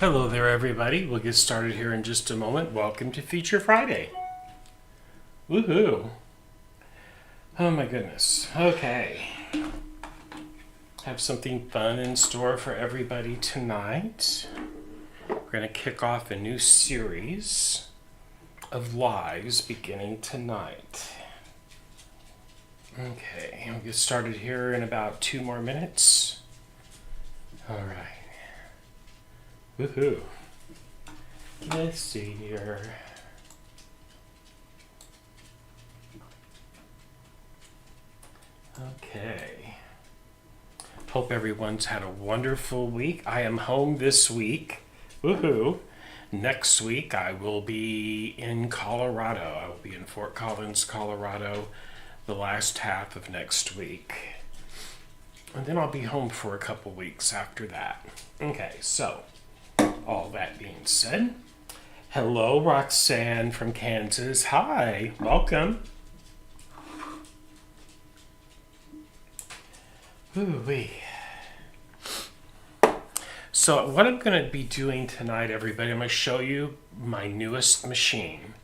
Hello there, everybody. We'll get started here in just a moment. Welcome to Feature Friday. Woohoo! Oh my goodness. Okay. Have something fun in store for everybody tonight. We're going to kick off a new series of lives beginning tonight. Okay, we'll get started here in about 2 more minutes. All right. Woohoo. Let's see here. Okay. Hope everyone's had a wonderful week. I am home this week. Woohoo. Next week I will be in Colorado. I will be in Fort Collins, Colorado, the last half of next week. And then I'll be home for a couple weeks after that. Okay, so all that being said, hello Roxanne from Kansas. Hi, welcome. Ooh-wee. So what I'm going to be doing tonight, everybody, I'm going to show you my newest machine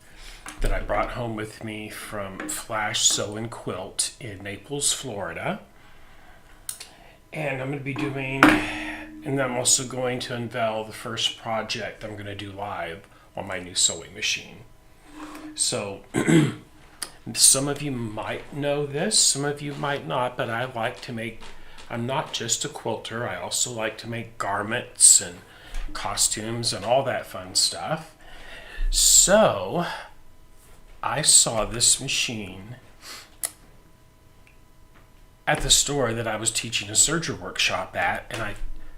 that I brought home with me from Flash Sew and Quilt in Naples, Florida. And I'm going to be doing, and I'm also going to unveil the first project I'm going to do live on my new sewing machine. So some of you might know this, some of you might not, but I like to make, I'm not just a quilter, I also like to make garments and costumes and all that fun stuff. So I saw this machine at the store that I was teaching a serger workshop at, and I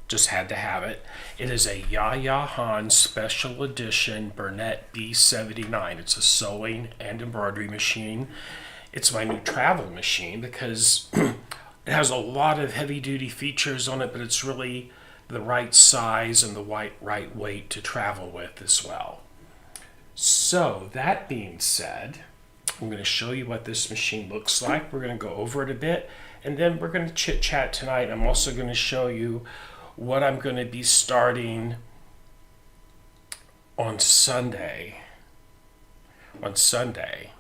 just had to have it. It is a YaYa Special Edition Bernette B79. It's a sewing and embroidery machine. It's my new travel machine because it has a lot of heavy-duty features on it, but it's really the right size and the right weight to travel with as well. So that being said, I'm going to show you what this machine looks like. We're going to go over it a bit, and then we're going to chit-chat tonight. I'm also going to show you what I'm going to be starting on Sunday. On Sunday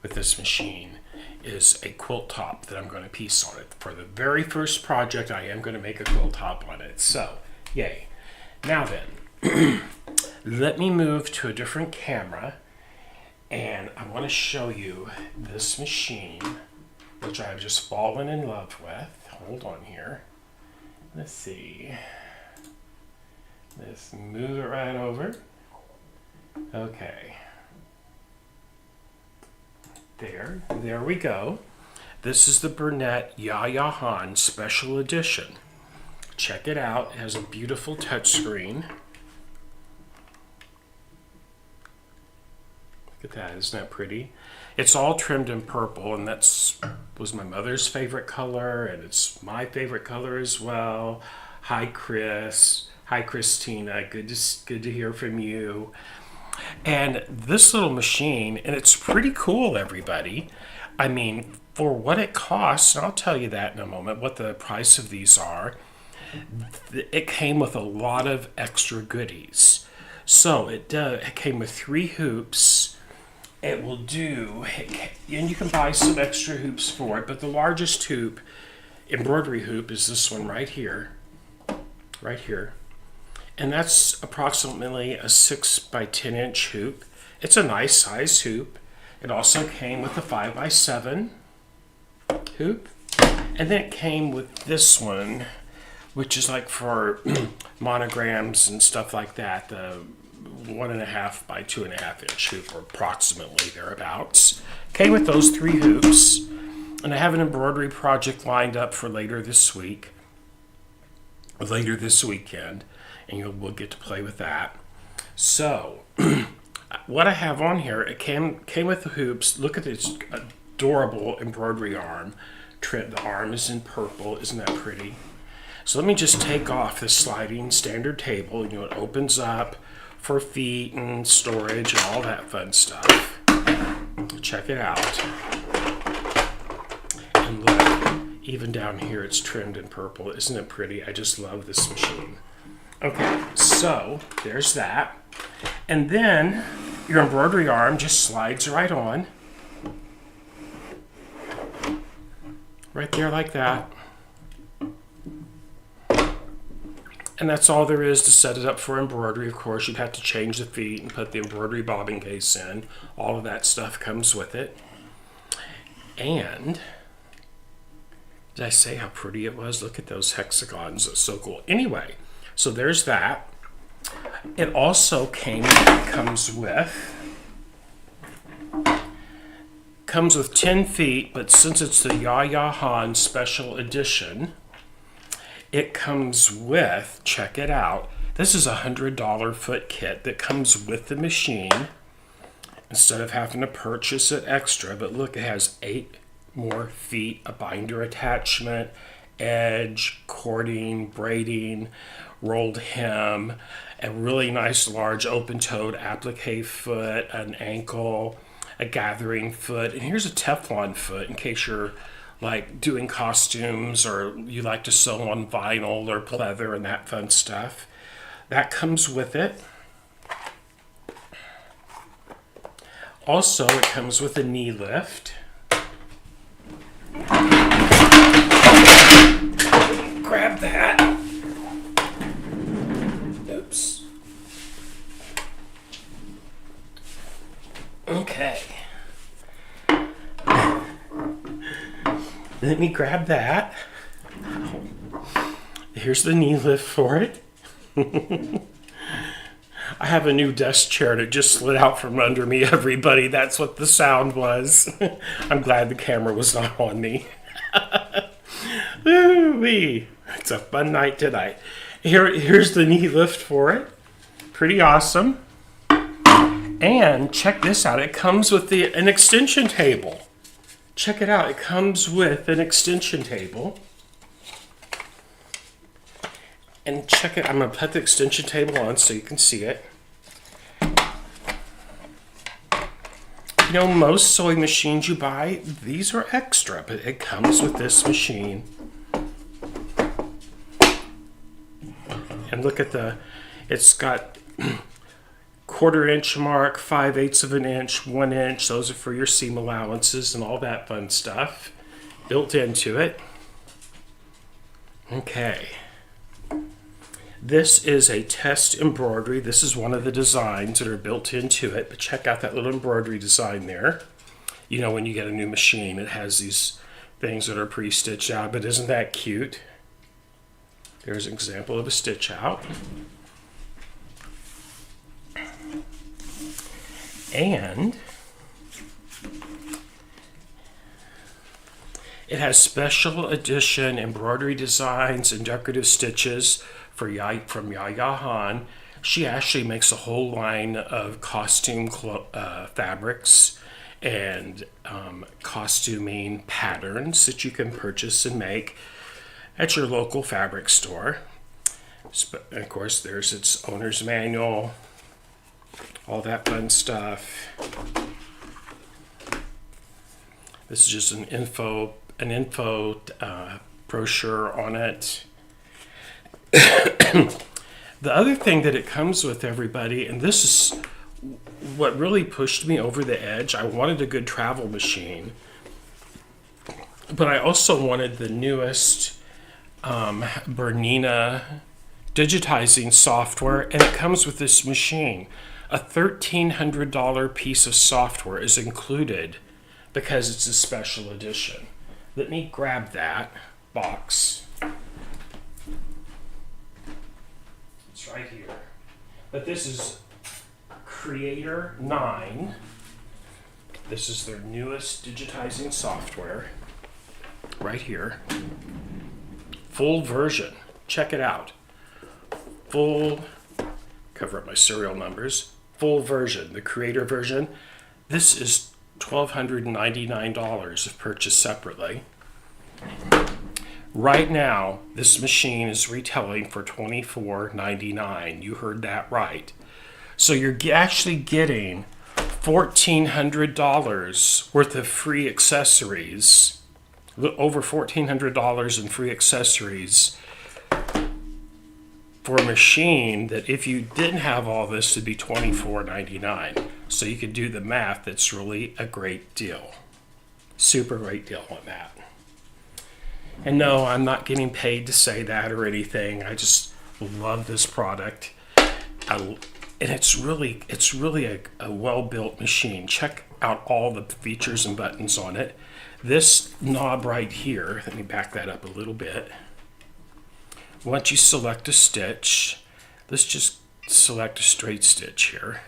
with this machine is a quilt top that I'm going to piece on it. For the very first project, I am going to make a quilt top on it. So, yay. Now then, let me move to a different camera, and I want to show you this machine, which I have just fallen in love with. Hold on here. Let's see. Let's move it right over. Okay. There we go. This is the Bernette YaYa Special Edition. Check it out. It has a beautiful touchscreen. Look at that. Isn't that pretty? It's all trimmed in purple, and was my mother's favorite color, and it's my favorite color as well. Hi, Chris. Hi, Christina. Good to hear from you. And this little machine, and it's pretty cool, everybody. I mean, for what it costs, and I'll tell you that in a moment, what the price of these are, it came with a lot of extra goodies. So it came with 3 hoops. It will do, and you can buy some extra hoops for it, but the largest hoop, embroidery hoop, is this one right here. Right here. And that's approximately a 6 by 10 inch hoop. It's a nice size hoop. It also came with a 5 by 7 hoop. And then it came with this one, which is like for monograms and stuff like that. The 1.5 by 2.5 inch hoop, or approximately thereabouts. Came with those 3 hoops. And I have an embroidery project lined up for later this week. Later this weekend. And we'll get to play with that. So, what I have on here, it came with the hoops. Look at this adorable embroidery arm. The arm is in purple. Isn't that pretty? So let me just take off this sliding standard table. You know, it opens up for feet and storage and all that fun stuff. Check it out. And look, even down here it's trimmed in purple. Isn't it pretty? I just love this machine. Okay, so there's that. And then your embroidery arm just slides right on. Right there like that. And that's all there is to set it up for embroidery. Of course, you'd have to change the feet and put the embroidery bobbin case in. All of that stuff comes with it. And did I say how pretty it was? Look at those hexagons. It's so cool. Anyway, so there's that. It also comes with 10 feet, but since it's the YaYa special edition, it comes with, check it out, this is a $100 foot kit that comes with the machine instead of having to purchase it extra. But look, it has 8 more feet, a binder attachment, edge, cording, braiding, rolled hem, a really nice large open-toed applique foot, an ankle, a gathering foot, and here's a Teflon foot in case you're like doing costumes or you like to sew on vinyl or pleather and that fun stuff. That comes with it. Also, it comes with a knee lift. Grab that. Oops. Okay. Let me grab that. Here's the knee lift for it. I have a new desk chair that just slid out from under me, everybody. That's what the sound was. I'm glad the camera was not on me. Ooh-wee. It's a fun night tonight. Here's the knee lift for it. Pretty awesome. And check this out. It comes with an extension table. Check it out. It comes with an extension table. And check it. I'm going to put the extension table on so you can see it. You know, most sewing machines you buy, these are extra, but it comes with this machine. And look at it's got 1/4 inch mark, 5/8 of an inch, 1 inch. Those are for your seam allowances and all that fun stuff built into it. Okay. This is a test embroidery. This is one of the designs that are built into it. But check out that little embroidery design there. You know, when you get a new machine, it has these things that are pre-stitched out. But isn't that cute? There's an example of a stitch out. And it has special edition embroidery designs and decorative stitches from YaYa. She actually makes a whole line of costume fabrics and costuming patterns that you can purchase and make at your local fabric store. And of course, there's its owner's manual, all that fun stuff. This is just an info brochure on it. The other thing that it comes with, everybody, and this is what really pushed me over the edge. I wanted a good travel machine, but I also wanted the newest Bernette digitizing software, and it comes with this machine. A $1,300 piece of software is included because it's a special edition. Let me grab that box. It's right here. But this is Creator 9. This is their newest digitizing software. Right here. Full version. Check it out. Cover up my serial numbers. Full version, the Creator version. This is $1,299 if purchased separately. Right now, this machine is retailing for $24.99. You heard that right. So you're actually getting $1,400 worth of free accessories, over $1,400 in free accessories for a machine that if you didn't have all this would be $24.99. So you could do the math. That's really a great deal. Super great deal on that. And no, I'm not getting paid to say that or anything. I just love this product. And it's really a well-built machine. Check out all the features and buttons on it. This knob right here, let me back that up a little bit. Once you select a stitch, let's just select a straight stitch here.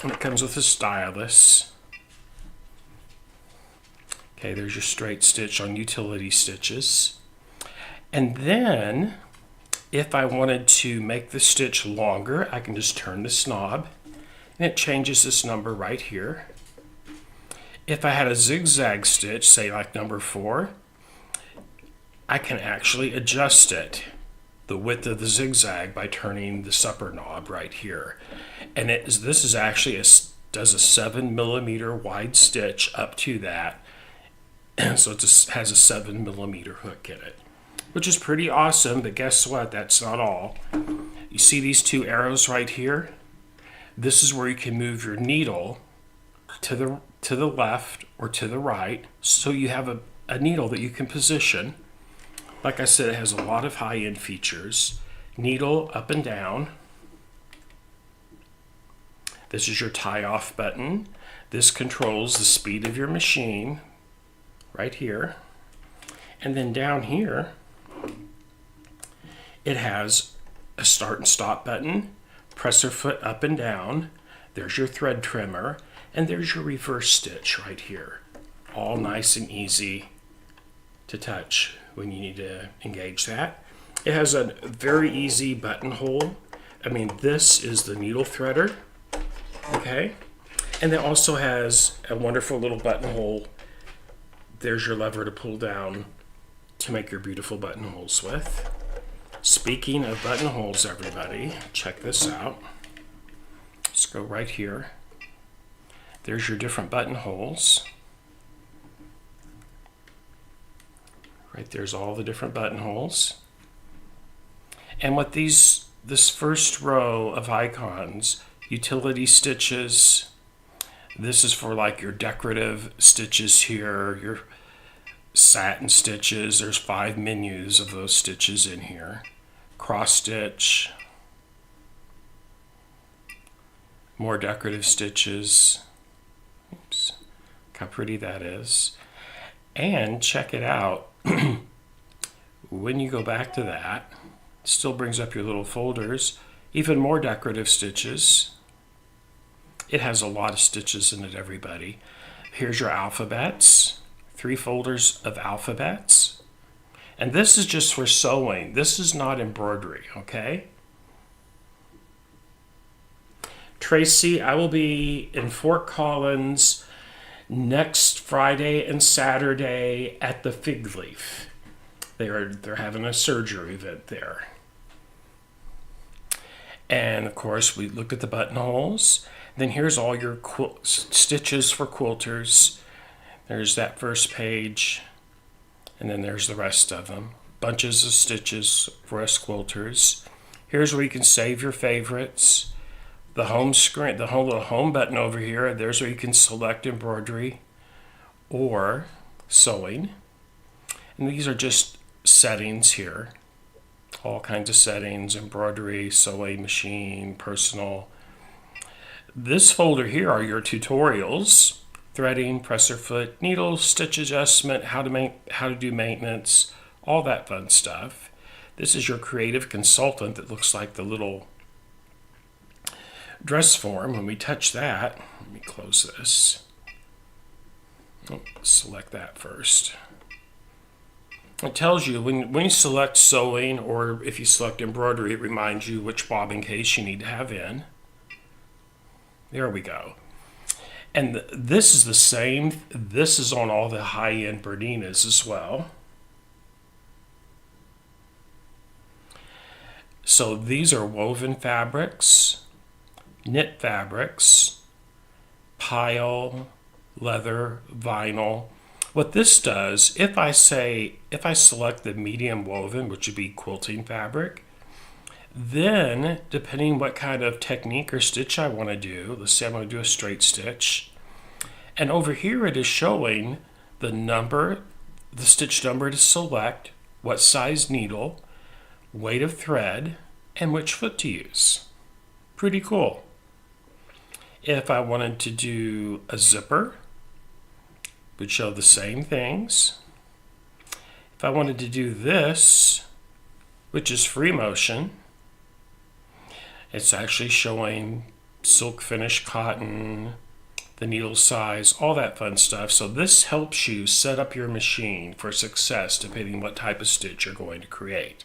And it comes with a stylus. Okay, there's your straight stitch on utility stitches. And then, if I wanted to make the stitch longer, I can just turn this knob, and it changes this number right here. If I had a zigzag stitch, say like number 4, I can actually adjust it, the width of the zigzag, by turning the upper knob right here. And this is actually does a 7mm wide stitch up to that, so it just has a 7mm hook in it, which is pretty awesome. But guess what? That's not all. You see these 2 arrows right here? This is where you can move your needle to the left or to the right, so you have a needle that you can position. Like I said, it has a lot of high-end features. Needle up and down. This is your tie-off button. This controls the speed of your machine right here. And then down here, it has a start and stop button, presser foot up and down. There's your thread trimmer, and there's your reverse stitch right here. All nice and easy to touch when you need to engage that. It has a very easy buttonhole. I mean, this is the needle threader, okay? And it also has a wonderful little buttonhole. There's your lever to pull down to make your beautiful buttonholes with. Speaking of buttonholes, everybody, check this out. Let's go right here. There's your different buttonholes. Right there's all the different buttonholes. And what this first row of icons, utility stitches, this is for like your decorative stitches here, your satin stitches. There's 5 menus of those stitches in here. Cross stitch, more decorative stitches. Oops, look how pretty that is. And check it out. When you go back to that, it still brings up your little folders. Even more decorative stitches. It has a lot of stitches in it, everybody. Here's your alphabets. 3 folders of alphabets. And this is just for sewing. This is not embroidery, okay? Tracy, I will be in Fort Collins next Friday and Saturday at the Fig Leaf. They're having a surgery event there. And of course, we looked at the buttonholes. Then here's all your stitches for quilters. There's that first page, and then there's the rest of them. Bunches of stitches for us quilters. Here's where you can save your favorites. The home screen, the whole little home button over here, there's where you can select embroidery or sewing. And these are just settings here. All kinds of settings: embroidery, sewing machine, personal. This folder here are your tutorials: threading, presser foot, needle, stitch adjustment, how to do maintenance, all that fun stuff. This is your creative consultant that looks like the little dress form. When we touch that, let me close this. Oh, select that first. It tells you when you select sewing, or if you select embroidery, it reminds you which bobbin case you need to have in. There we go. And this is the same. This is on all the high-end Berninas as well. So these are woven fabrics, knit fabrics, pile, leather, vinyl. What this does, if I select the medium woven, which would be quilting fabric, then depending what kind of technique or stitch I want to do, let's say I want to do a straight stitch, and over here it is showing the number, the stitch number to select, what size needle, weight of thread, and which foot to use. Pretty cool. If I wanted to do a zipper, it would show the same things. If I wanted to do this, which is free motion, it's actually showing silk finish cotton, the needle size, all that fun stuff. So this helps you set up your machine for success depending what type of stitch you're going to create.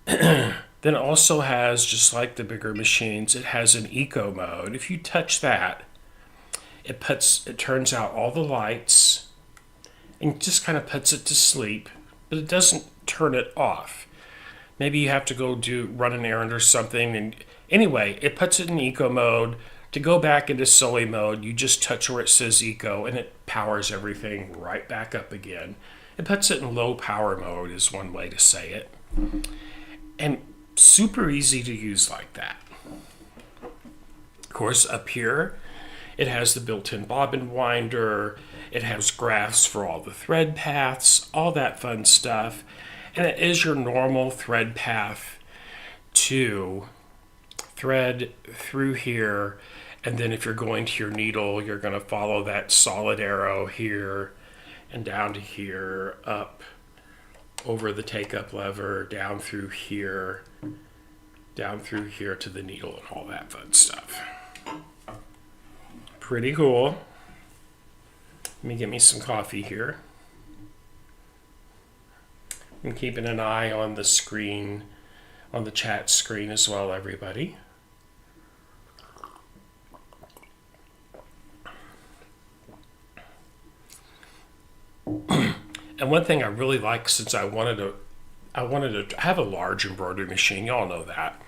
Then it also has, just like the bigger machines, it has an eco mode. If you touch that, it turns out all the lights and just kind of puts it to sleep, but it doesn't turn it off. Maybe you have to go run an errand or something, and anyway, it puts it in eco mode. To go back into sewing mode, you just touch where it says eco and it powers everything right back up again. It puts it in low power mode is one way to say it. And super easy to use like that. Of course, up here, it has the built-in bobbin winder. It has graphs for all the thread paths, all that fun stuff. And it is your normal thread path to thread through here. And then if you're going to your needle, you're going to follow that solid arrow here and down to here, up over the take-up lever, down through here to the needle and all that fun stuff. Pretty cool. Let me get me some coffee here. I'm keeping an eye on the screen, on the chat screen as well, everybody. And one thing I really like, since I wanted to have a large embroidery machine, y'all know that.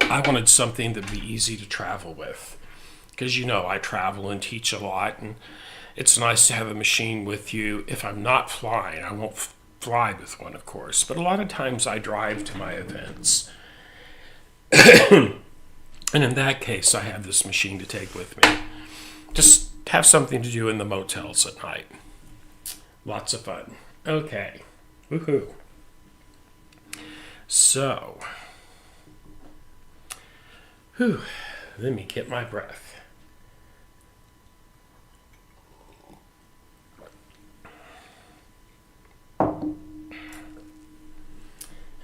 I wanted something that'd be easy to travel with. Because I travel and teach a lot, and it's nice to have a machine with you. If I'm not flying, I won't fly with one, of course, but a lot of times I drive to my events. And in that case, I have this machine to take with me. Just have something to do in the motels at night. Lots of fun. Okay. Woohoo. So, let me get my breath.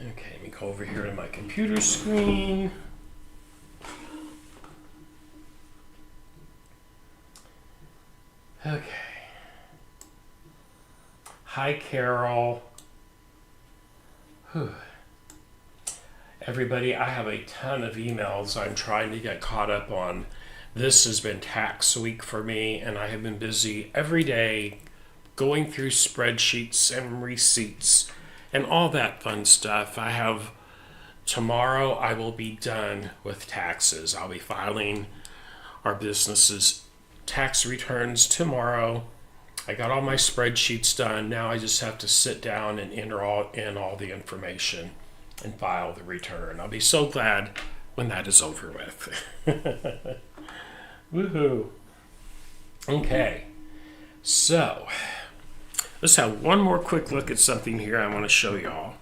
Okay, let me go over here to my computer screen. Okay. Hi, Carol. Everybody, I have a ton of emails I'm trying to get caught up on. This has been tax week for me, and I have been busy every day going through spreadsheets and receipts and all that fun stuff. Tomorrow I will be done with taxes. I'll be filing our business's tax returns tomorrow. I got all my spreadsheets done. Now I just have to sit down and enter all the information and file the return. I'll be so glad when that is over with. Woohoo. Okay, so let's have one more quick look at something here I want to show y'all.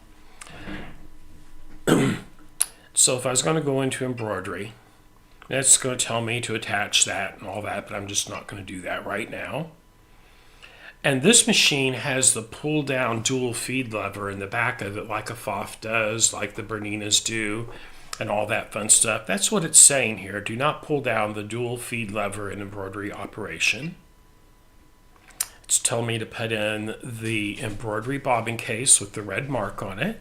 So if I was going to go into embroidery, that's going to tell me to attach that and all that, but I'm just not going to do that right now. And this machine has the pull down dual feed lever in the back of it, like a FOF does, like the Berninas do, and all that fun stuff. That's what it's saying here. Do not pull down the dual feed lever in embroidery operation. It's telling me to put in the embroidery bobbin case with the red mark on it.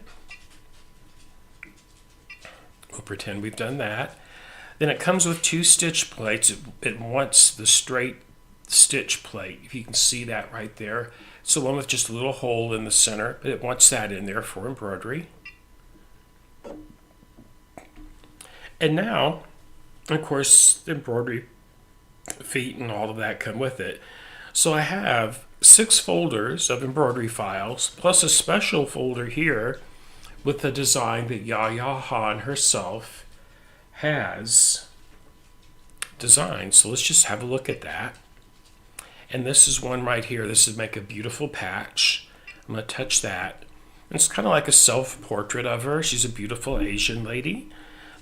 We'll pretend we've done that. Then it comes with 2 stitch plates. It wants the straight stitch plate, if you can see that right there. It's the one with just a little hole in the center, but it wants that in there for embroidery. And now, of course, the embroidery feet and all of that come with it. So I have 6 folders of embroidery files, plus a special folder here with the design that YaYa Han herself has designed. So let's just have a look at that. And this is one right here. This is make a beautiful patch. I'm going to touch that. It's kind of like a self-portrait of her. She's a beautiful Asian lady.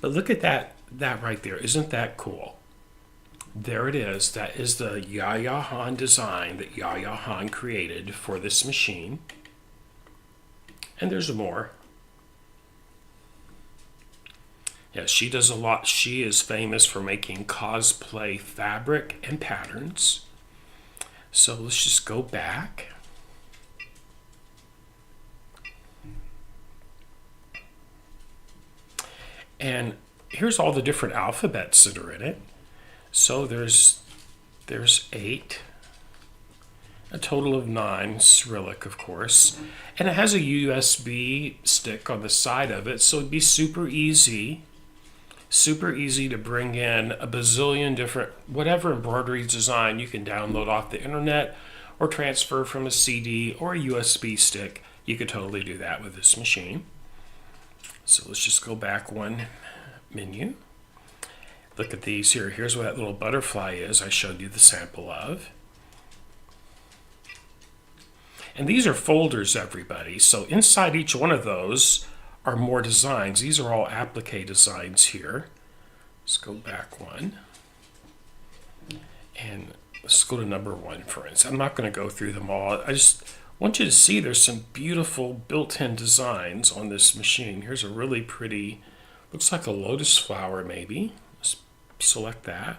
But look at that right there. Isn't that cool? There it is. That is the YaYa Han design that YaYa Han created for this machine. And there's more. Yeah, she does a lot. She is famous for making cosplay fabric and patterns. So let's just go back. And here's all the different alphabets that are in it. So there's 8, a total of 9, Cyrillic of course. And it has a USB stick on the side of it, so it'd be super easy to bring in a bazillion different, whatever embroidery design you can download off the internet or transfer from a CD or a USB stick. You could totally do that with this machine. So let's just go back one menu. Look at these here. Here's what that little butterfly is I showed you the sample of. And these are folders, everybody. So inside each one of those are more designs. These are all applique designs here. Let's go back one. And let's go to number 1, for instance. I'm not going to go through them all. I just want you to see there's some beautiful built-in designs on this machine. Here's a really pretty, looks like a lotus flower maybe. Let's select that.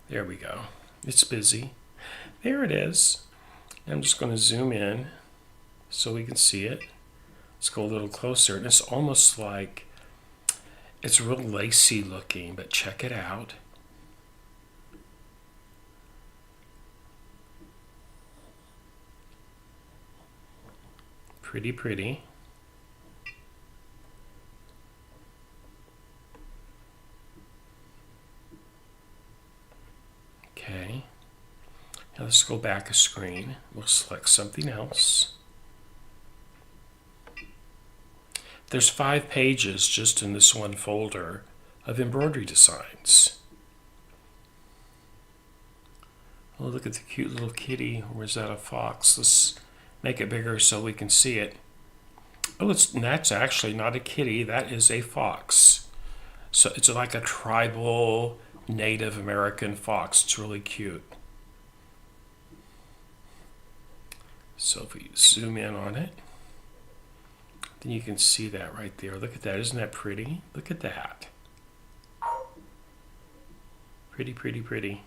There we go. It's busy. There it is. I'm just going to zoom in so we can see it. Let's go a little closer. And it's almost like, it's real lacy looking, but check it out. Pretty, pretty. Okay. Now let's go back a screen. We'll select something else. There's 5 pages just in this one folder of embroidery designs. Oh, look at the cute little kitty. Or is that a fox? Let's make it bigger so we can see it. Oh, that's actually not a kitty. That is a fox. So it's like a tribal Native American fox. It's really cute. So if we zoom in on it, then you can see that right there. Look at that. Isn't that pretty? Look at that. Pretty, pretty, pretty.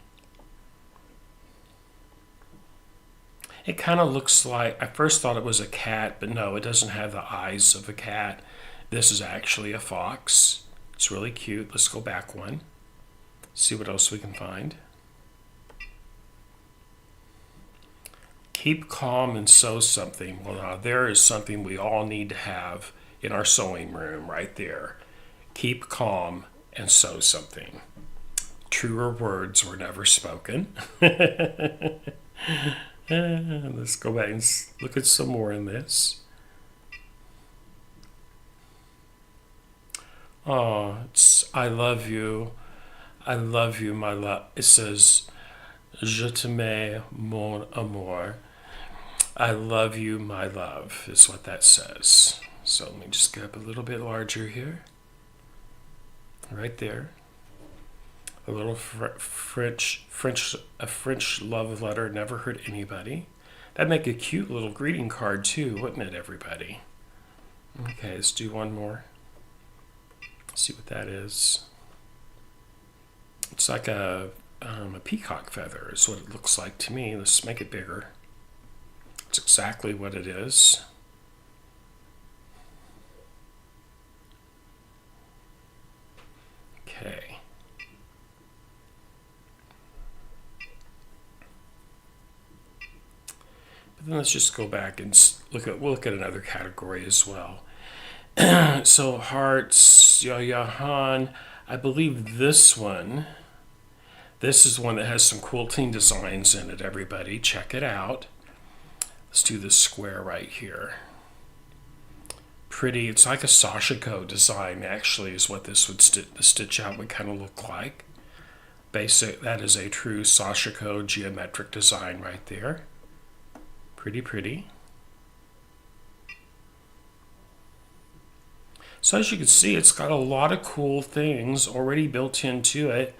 It kind of looks like, I first thought it was a cat, but no, it doesn't have the eyes of a cat. This is actually a fox. It's really cute. Let's go back one. See what else we can find. Keep calm and sew something. Well, now there is something we all need to have in our sewing room right there. Keep calm and sew something. Truer words were never spoken. Let's go back and look at some more in this. Oh, it's I love you. I love you, my love. It says, Je t'aime, mon amour. I love you, my love, is what that says. So let me just get up a little bit larger here. Right there. A little French love letter, never hurt anybody. That'd make a cute little greeting card too, wouldn't it, everybody? Okay, let's do one more. See what that is. It's like a peacock feather is what it looks like to me. Let's make it bigger. It's exactly what it is. Okay. But then let's just go back and we'll look at another category as well. So hearts, YaYa Han. I believe this one, This is one that has some quilting designs in it, everybody. Check it out. Let's do this square right here. Pretty. It's like a sashiko design, actually, is what this would the stitch out would kind of look like. Basic. That is a true sashiko geometric design right there. Pretty, pretty. So as you can see, it's got a lot of cool things already built into it.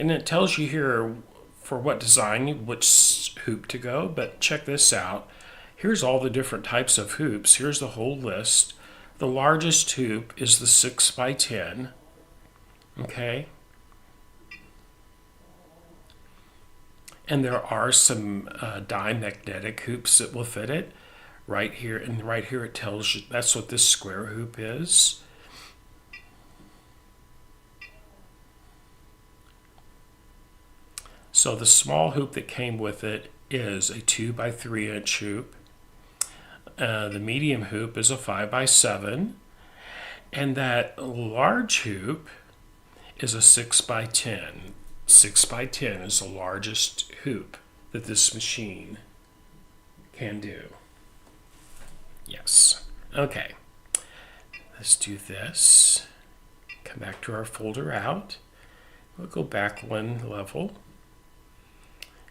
And it tells you here for what design, which hoop to go. But check this out. Here's all the different types of hoops. Here's the whole list. The largest hoop is the 6x10. Okay. And there are some dimagnetic hoops that will fit it. Right here, and right here it tells you that's what this square hoop is. So the small hoop that came with it is a 2x3" hoop. The medium hoop is a 5x7, and that large hoop is a 6x10. 6x10 is the largest hoop that this machine can do. Yes. Okay. Let's do this. Come back to our folder out. We'll go back one level.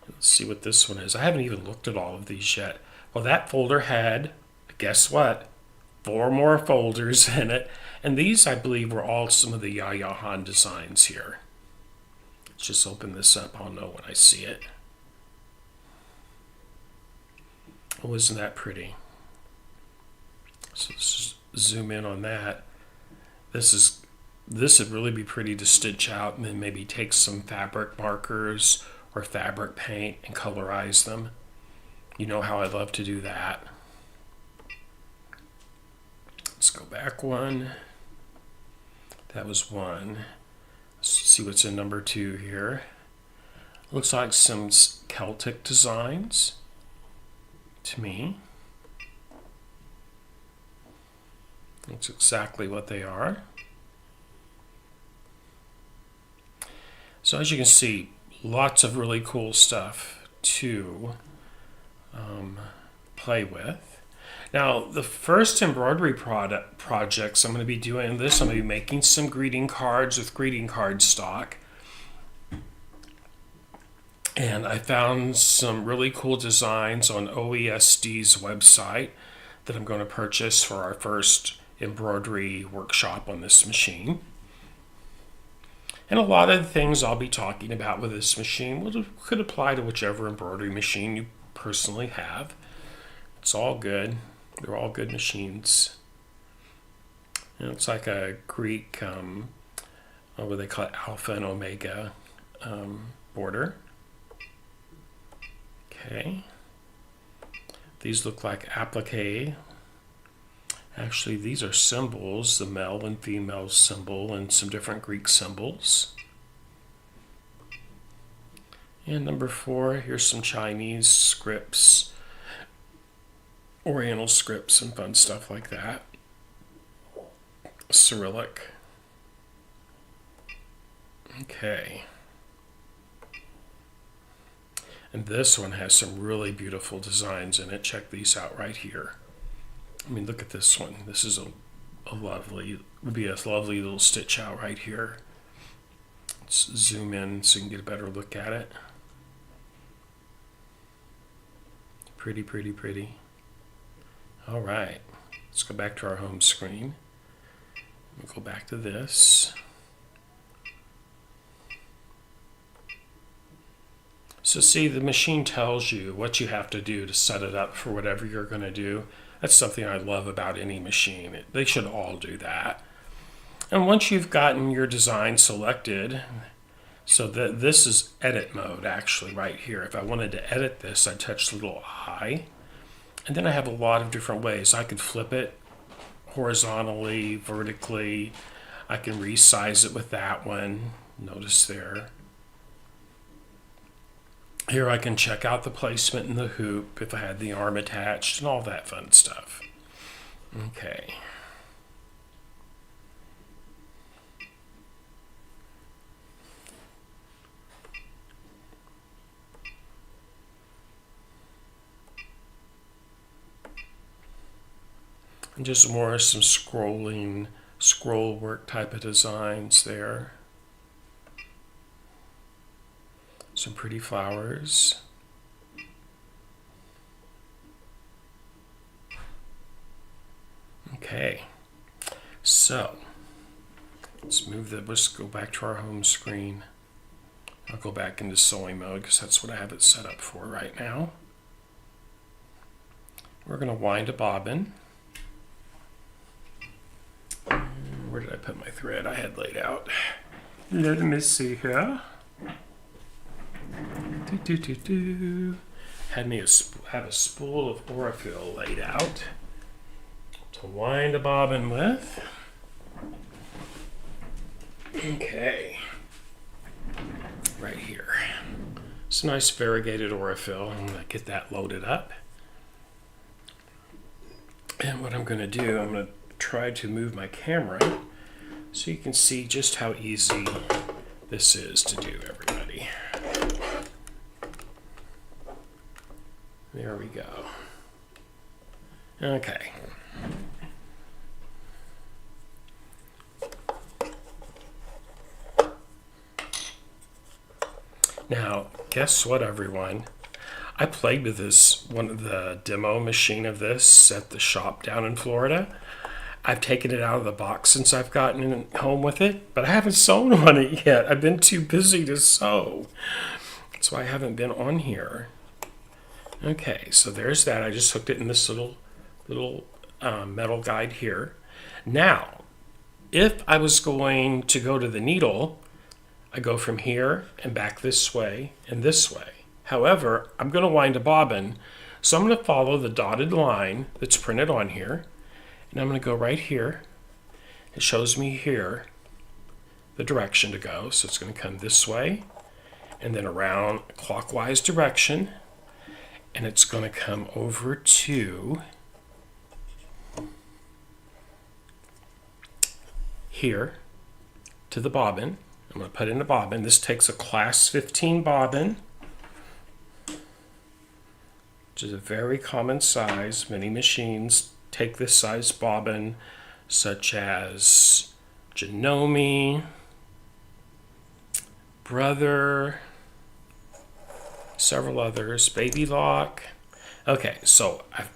Let's see what this one is. I haven't even looked at all of these yet. Well, that folder had, guess what? 4 more folders in it. And these, I believe, were all some of the YaYa designs here. Let's just open this up. I'll know when I see it. Oh, isn't that pretty? So let's zoom in on that. This would really be pretty to stitch out and then maybe take some fabric markers or fabric paint and colorize them. You know how I love to do that. Let's go back one. That was one. Let's see what's in number 2 here. Looks like some Celtic designs to me. That's exactly what they are. So as you can see, lots of really cool stuff to play with. Now, the first embroidery projects I'm going to be doing this, I'm going to be making some greeting cards with greeting card stock. And I found some really cool designs on OESD's website that I'm going to purchase for our first embroidery workshop on this machine. And a lot of the things I'll be talking about with this machine could apply to whichever embroidery machine you personally have. It's all good. They're all good machines. And it's like a Greek, what they call it, alpha and omega border. Okay. These look like applique. Actually, these are symbols, the male and female symbol and some different Greek symbols. And number 4, here's some Chinese scripts, Oriental scripts and fun stuff like that. Cyrillic. Okay. And this one has some really beautiful designs in it. Check these out right here. I mean, look at this one. This is a lovely, would be a lovely little stitch out right here. Let's zoom in so you can get a better look at it. Pretty, pretty, pretty. All right, let's go back to our home screen. We'll go back to this. So see, the machine tells you what you have to do to set it up for whatever you're going to do. That's something I love about any machine. They should all do that. And once you've gotten your design selected, so that this is edit mode actually right here. If I wanted to edit this, I touch the little eye. And then I have a lot of different ways. I could flip it horizontally, vertically. I can resize it with that one. Notice there. Here I can check out the placement in the hoop if I had the arm attached and all that fun stuff. Okay. And just more some scroll work type of designs there. Some pretty flowers. Okay, so let's go back to our home screen. I'll go back into sewing mode because that's what I have it set up for right now. We're going to wind a bobbin. Where did I put my thread I had laid out? Let me see here. Have a spool of Orifil laid out to wind a bobbin with. Okay, right here. It's a nice variegated Orifil. I'm going to get that loaded up. And what I'm going to do, I'm going to try to move my camera so you can see just how easy this is to do, everybody. There we go. Okay. Now, guess what, everyone? I played with one of the demo machine of this at the shop down in Florida. I've taken it out of the box since I've gotten home with it, but I haven't sewn on it yet. I've been too busy to sew. That's why I haven't been on here. Okay, so there's that. I just hooked it in this little metal guide here. Now, if I was going to go to the needle, I go from here and back this way and this way. However, I'm going to wind a bobbin, so I'm going to follow the dotted line that's printed on here, and I'm going to go right here. It shows me here the direction to go, so it's going to come this way and then around clockwise direction, and it's going to come over to here to the bobbin. I'm going to put in the bobbin. This takes a class 15 bobbin, which is a very common size. Many machines take this size bobbin, such as Janome, Brother, several others, Baby Lock. Okay, so I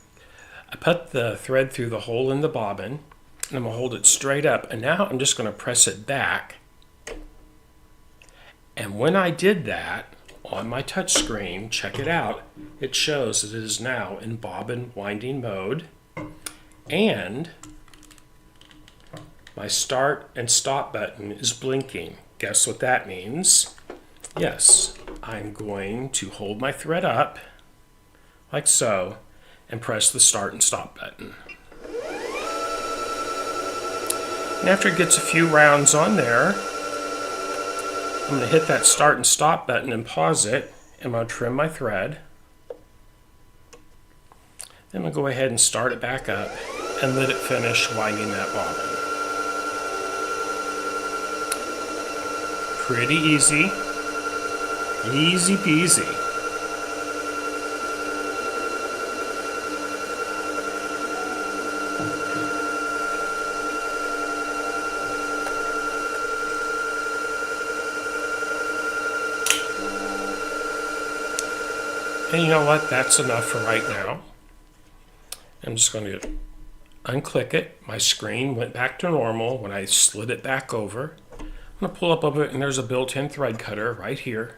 put the thread through the hole in the bobbin, and I'm going to hold it straight up, and now I'm just going to press it back. And when I did that, on my touch screen, check it out, it shows that it is now in bobbin winding mode, and my start and stop button is blinking. Guess what that means? Yes, I'm going to hold my thread up like so and press the start and stop button. And after it gets a few rounds on there, I'm going to hit that start and stop button and pause it. I'm going to trim my thread. Then I'll go ahead and start it back up and let it finish winding that bobbin. Pretty easy. Easy peasy. And you know what? That's enough for right now. I'm just going to unclick it. My screen went back to normal when I slid it back over. I'm going to pull up over it, and there's a built-in thread cutter right here.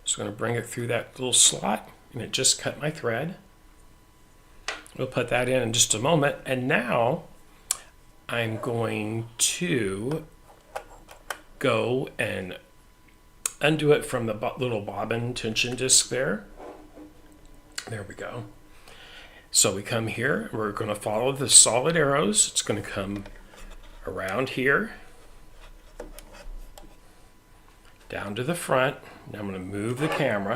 Just going to bring it through that little slot, and it just cut my thread. We'll put that in just a moment. And now I'm going to go and undo it from the little bobbin tension disc there. There we go. So we come here, we're going to follow the solid arrows. It's going to come around here, down to the front. Now I'm going to move the camera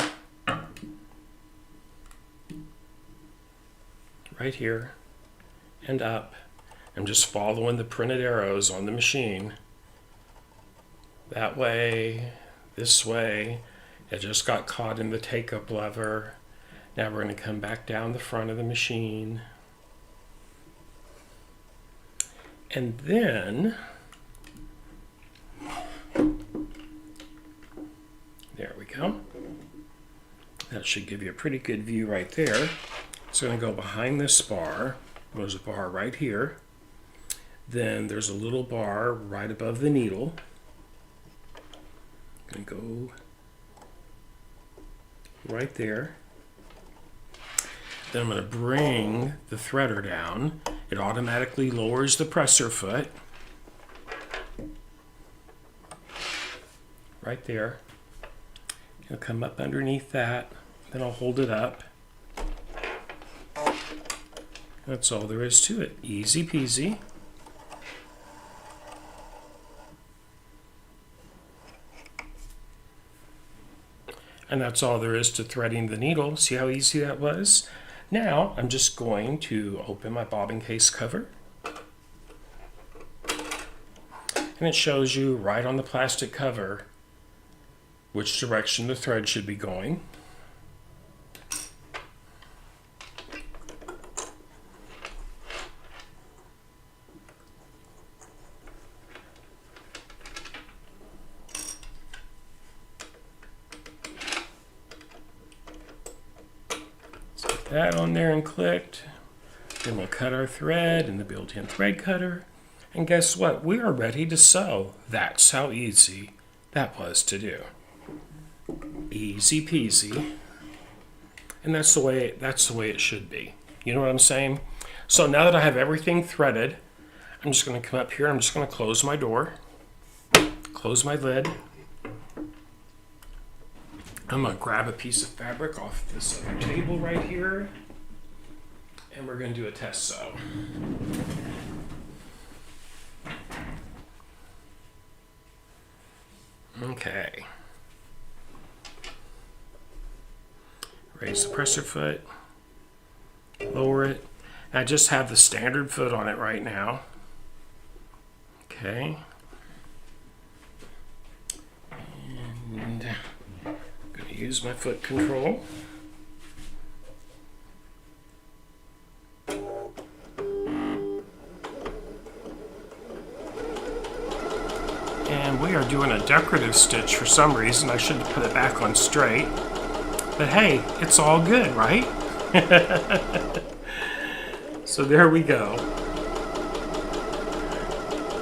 right here and up. I'm just following the printed arrows on the machine. That way, this way. It just got caught in the take-up lever. Now we're going to come back down the front of the machine. And then, there we go. That should give you a pretty good view right there. It's going to go behind this bar. There's a bar right here. Then there's a little bar right above the needle. I'm going to go right there. Then I'm going to bring the threader down. It automatically lowers the presser foot. Right there. It'll come up underneath that. Then I'll hold it up. That's all there is to it. Easy peasy. And that's all there is to threading the needle. See how easy that was? Now, I'm just going to open my bobbin case cover. And it shows you right on the plastic cover which direction the thread should be going. That on there and clicked. Then we'll cut our thread in the built-in thread cutter. And guess what? We are ready to sew. That's how easy that was to do. Easy peasy. And that's the way it should be. You know what I'm saying? So now that I have everything threaded, I'm just going to come up here. I'm just going to close my door. Close my lid. I'm going to grab a piece of fabric off this other table right here, and we're going to do a test sew. Okay. Raise the presser foot, lower it. I just have the standard foot on it right now. Okay. And use my foot control. And we are doing a decorative stitch for some reason. I should have put it back on straight. But hey, it's all good, right? So there we go.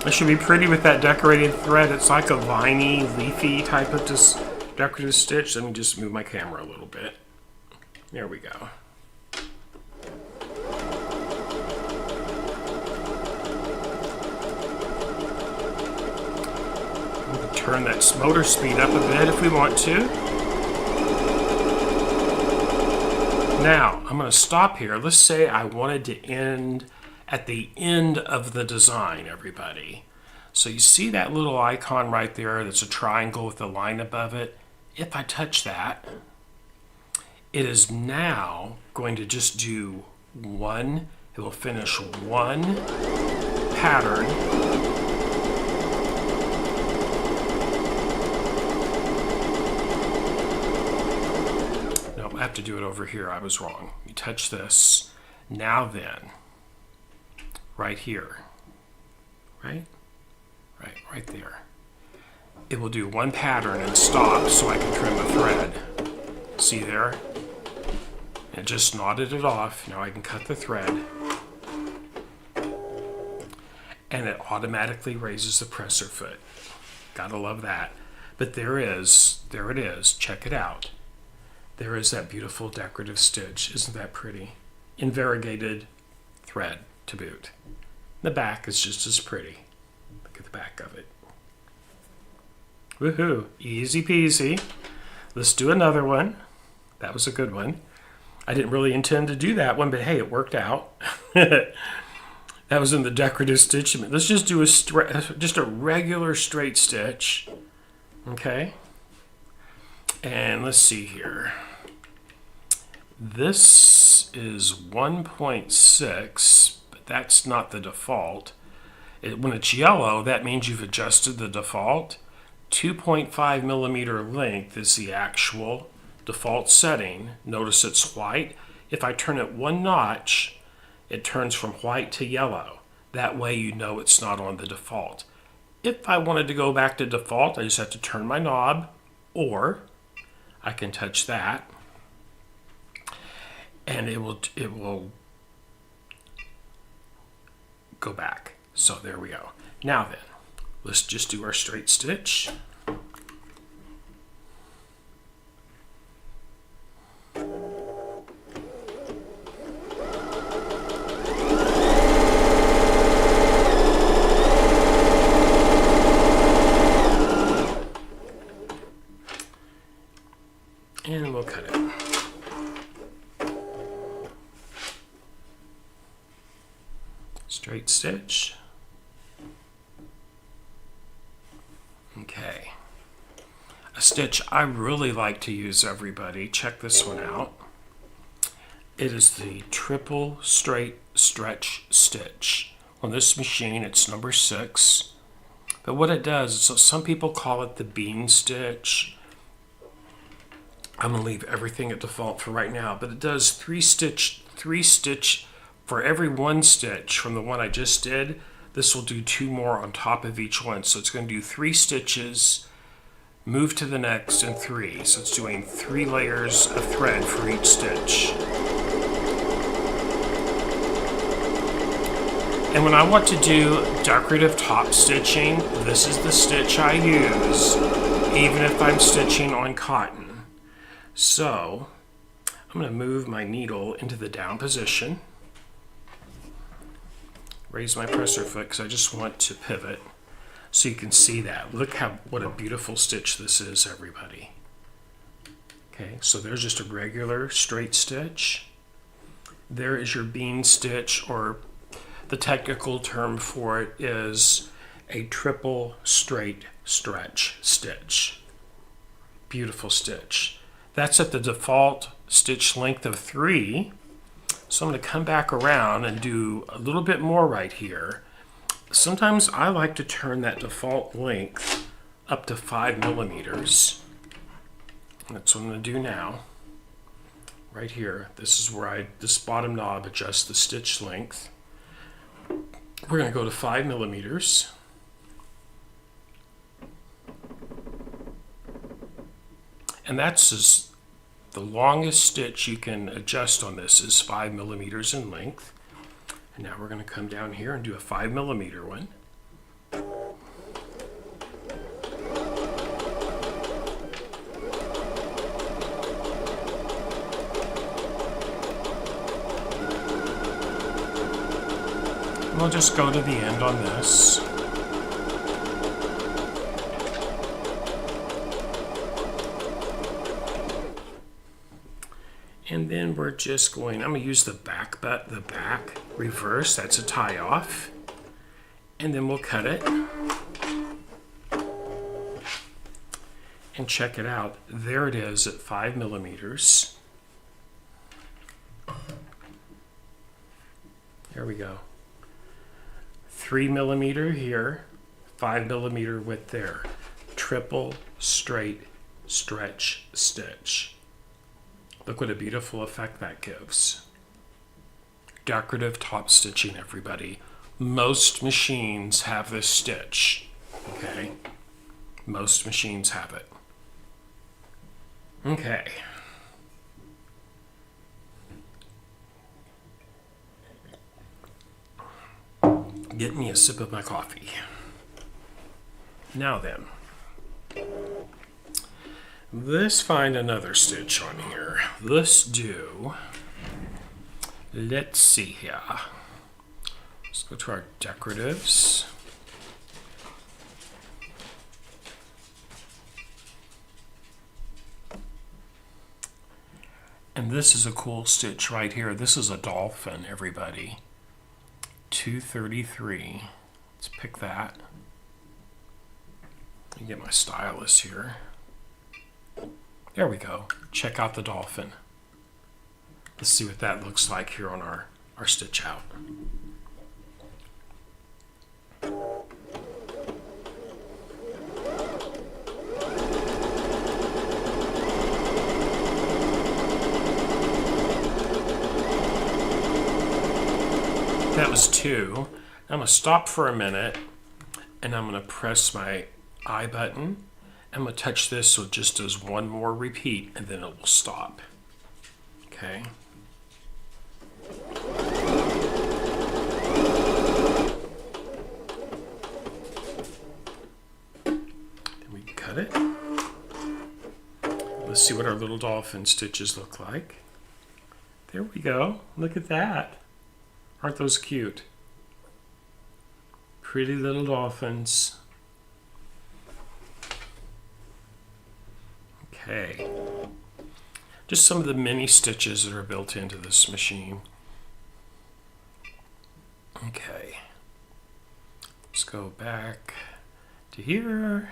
It should be pretty with that decorated thread. It's like a viney, leafy type of decorative stitch. Let me just move my camera a little bit. There we go. We can turn that motor speed up a bit if we want to. Now, I'm going to stop here. Let's say I wanted to end at the end of the design, everybody. So you see that little icon right there that's a triangle with a line above it? If I touch that, it is now going to just do one, it will finish one pattern. No, I have to do it over here. I was wrong. You touch this. Now then, right here, right there. It will do one pattern and stop so I can trim the thread. See there? It just knotted it off. Now I can cut the thread. And it automatically raises the presser foot. Gotta love that. But there it is. Check it out. There is that beautiful decorative stitch. Isn't that pretty? In variegated thread to boot. The back is just as pretty. Look at the back of it. Woohoo, easy peasy. Let's do another one. That was a good one. I didn't really intend to do that one, but hey, it worked out. That was in the decorative stitch. Let's just do just a regular straight stitch. Okay. And let's see here. This is 1.6, but that's not the default. When it's yellow, that means you've adjusted the default. 2.5 millimeter length is the actual default setting. Notice it's white. If I turn it one notch, it turns from white to yellow. That way you know it's not on the default. If I wanted to go back to default, I just have to turn my knob, or I can touch that and it will go back. So there we go. Now then, let's just do our straight stitch. And we'll cut it. Straight stitch. Okay. A stitch I really like to use, everybody. Check this one out. It is the triple straight stretch stitch. On this machine, it's number 6. But what it does, so some people call it the bean stitch. I'm going to leave everything at default for right now, but it does 3 stitch for every 1 stitch from the one I just did. This will do 2 more on top of each one. So it's going to do 3 stitches, move to the next, and 3. So it's doing 3 layers of thread for each stitch. And when I want to do decorative top stitching, this is the stitch I use, even if I'm stitching on cotton. So I'm going to move my needle into the down position, raise my presser foot because I just want to pivot so you can see that. Look what a beautiful stitch this is, everybody. Okay, so there's just a regular straight stitch. There is your bean stitch, or the technical term for it is a triple straight stretch stitch. Beautiful stitch. That's at the default stitch length of 3. So I'm going to come back around and do a little bit more right here. Sometimes I like to turn that default length up to 5 millimeters. That's what I'm going to do now. Right here, this is where this bottom knob adjusts the stitch length. We're going to go to 5 millimeters. And that's just the longest stitch you can adjust on this is 5 millimeters in length. And now we're going to come down here and do a 5 millimeter one. And we'll just go to the end on this. And then we're just going, I'm going to use the back reverse, that's a tie off. And then we'll cut it. And check it out. There it is at 5 millimeters. There we go. 3 millimeter here, 5 millimeter width there. Triple straight stretch stitch. Look what a beautiful effect that gives. Decorative top stitching, everybody. Most machines have this stitch, okay? Most machines have it. Okay. Get me a sip of my coffee. Now then. Let's find another stitch on here. Let's see here. Let's go to our decoratives. And this is a cool stitch right here. This is a dolphin, everybody. 233. Let's pick that. Let me get my stylus here. There we go. Check out the dolphin. Let's see what that looks like here on our stitch out. That was 2. I'm going to stop for a minute, and I'm going to press my I button. I'm going to touch this so it just does one more repeat, and then it will stop. Okay. Then we cut it. Let's see what our little dolphin stitches look like. There we go. Look at that. Aren't those cute? Pretty little dolphins. Okay. Just some of the mini stitches that are built into this machine. Okay. Let's go back to here.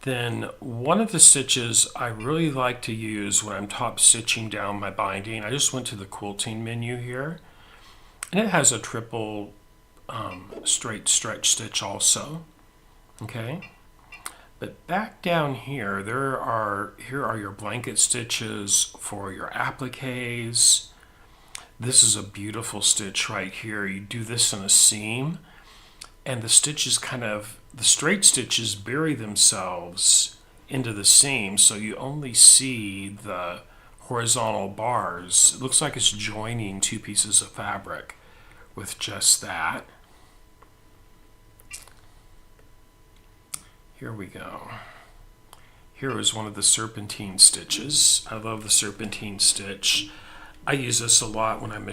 Then one of the stitches I really like to use when I'm top stitching down my binding, I just went to the quilting menu here, and it has a triple straight stretch stitch also. Okay, but back down here, here are your blanket stitches for your appliques. This is a beautiful stitch right here. You do this in a seam, and the stitches the straight stitches bury themselves into the seam, so you only see the horizontal bars. It looks like it's joining two pieces of fabric with just that. Here we go. Here is one of the serpentine stitches. I love the serpentine stitch. I use this a lot when I'm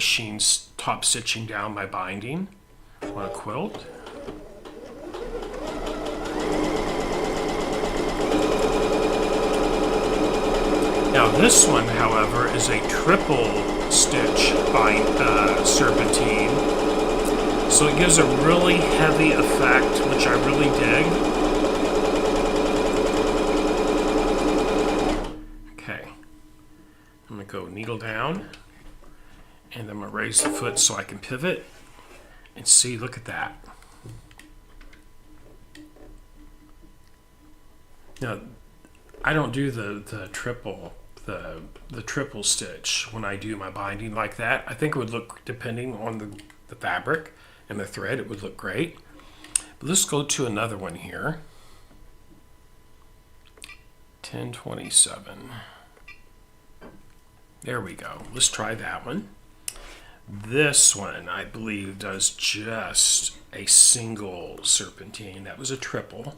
top stitching down my binding on a quilt. Now this one, however, is a triple stitch serpentine, so it gives a really heavy effect, which I really dig. Okay, I'm going to go needle down, and I'm going to raise the foot so I can pivot, and see, look at that. Now, I don't do the triple stitch when I do my binding like that. I think it would look, depending on the fabric and the thread, it would look great. But let's go to another one here. 1027. There we go. Let's try that one. This one, I believe, does just a single serpentine. That was a triple.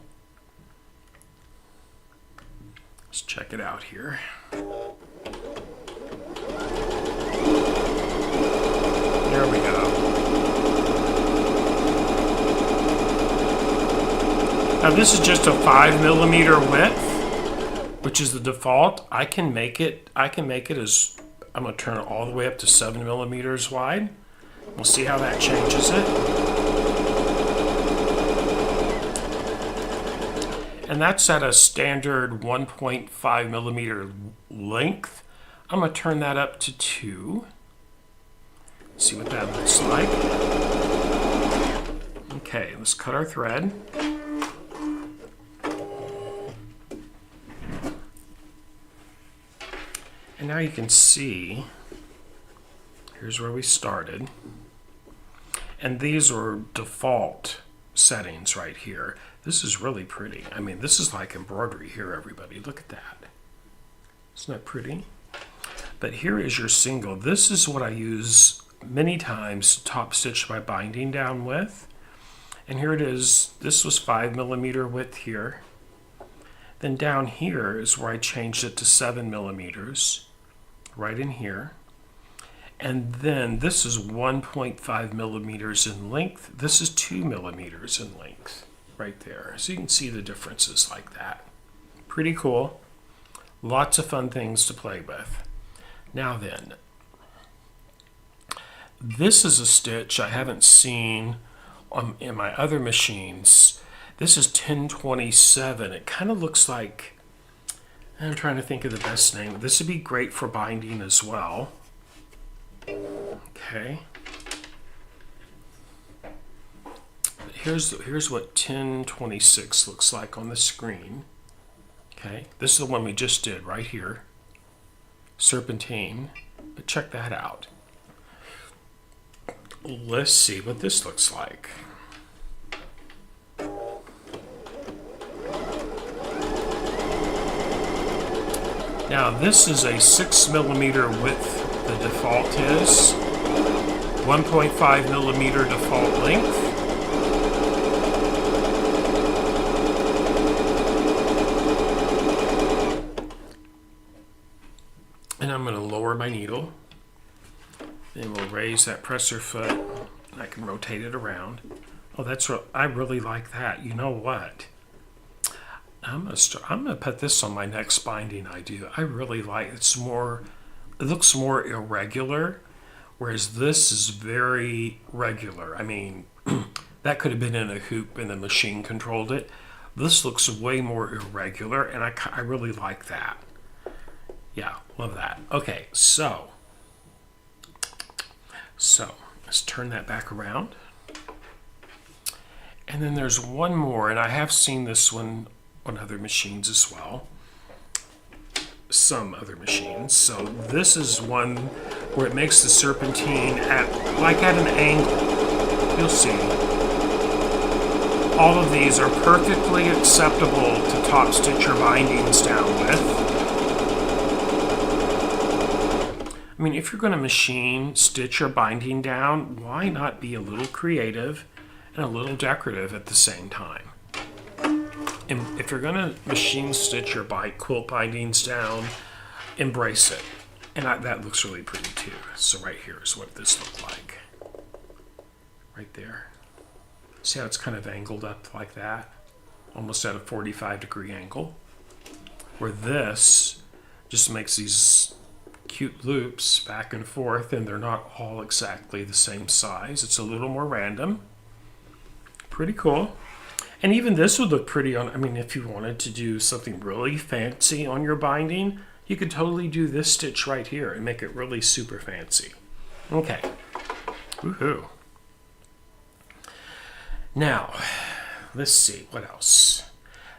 Let's check it out here. There we go. Now this is just a 5mm width, which is the default. I can make it as, I'm going to turn it all the way up to 7mm wide. We'll see how that changes it. And that's at a standard 1.5mm length. I'm going to turn that up to 2. See what that looks like. Okay, let's cut our thread. And now you can see, here's where we started. And these are default settings right here. This is really pretty. I mean, this is like embroidery here, everybody. Look at that. Isn't that pretty? But here is your single. This is what I use many times to top stitch my binding down with. And here it is. This was 5mm width here. Then down here is where I changed it to 7mm, right in here. And then this is 1.5mm in length. This is 2mm in length. Right there. So you can see the differences like that. Pretty cool. Lots of fun things to play with. Now then, this is a stitch I haven't seen in my other machines. This is 1027. It kind of looks like, I'm trying to think of the best name. This would be great for binding as well. Okay. Here's what 1026 looks like on the screen. Okay, this is the one we just did right here. Serpentine, but check that out. let's see what this looks like. Now this is a 6mm width, the default is. 1.5mm default length. And I'm going to lower my needle. Then we'll raise that presser foot. I can rotate it around. Oh, I really like that. You know what? I'm gonna put this on my next binding I do. I really like it looks more irregular, whereas this is very regular. I mean, that could have been in a hoop and the machine controlled it. This looks way more irregular, and I really like that. Yeah, love that. Okay, so let's turn that back around. And then there's one more, and I have seen this one on other machines as well. Some other machines. So this is one where it makes the serpentine at an angle. You'll see. All of these are perfectly acceptable to top stitch your bindings down with. I mean, if you're going to machine stitch your binding down, why not be a little creative and a little decorative at the same time? And if you're going to machine stitch your quilt bindings down, embrace it. And that looks really pretty too. So right here is what this looked like. Right there. See how it's kind of angled up like that? Almost at a 45-degree angle. Where this just makes these cute loops back and forth, and they're not all exactly the same size. It's a little more random. Pretty cool. And even this would look pretty on, I mean, if you wanted to do something really fancy on your binding, you could totally do this stitch right here and make it really super fancy. Okay. Woohoo. Now, let's see, what else?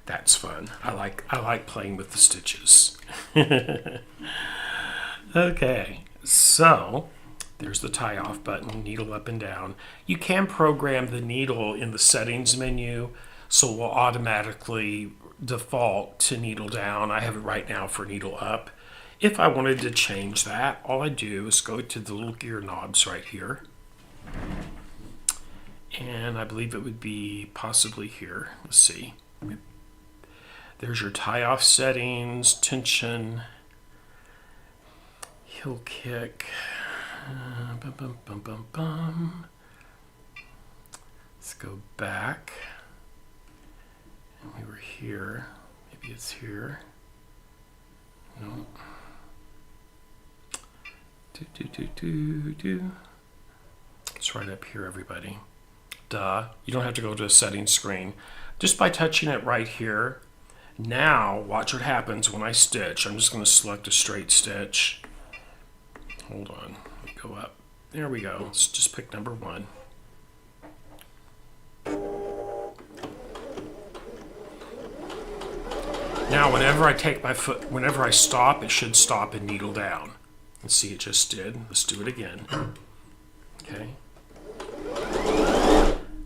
That's fun. I like playing with the stitches. Okay, so there's the tie off button, needle up and down. You can program the needle in the settings menu, so it will automatically default to needle down. I have it right now for needle up. If I wanted to change that, all I do is go to the little gear knobs right here. And I believe it would be possibly here. Let's see. There's your tie off settings, tension, heel kick. Bum, bum, bum, bum, bum. Let's go back. And we were here. Maybe it's here. No. It's right up here, everybody. Duh. You don't have to go to a settings screen. Just by touching it right here. Now, watch what happens when I stitch. I'm just going to select a straight stitch. Hold on. Let me go up. There we go. Let's just pick number 1. Now, whenever I take my foot, whenever I stop, it should stop and needle down. Let's see, it just did. Let's do it again. Okay.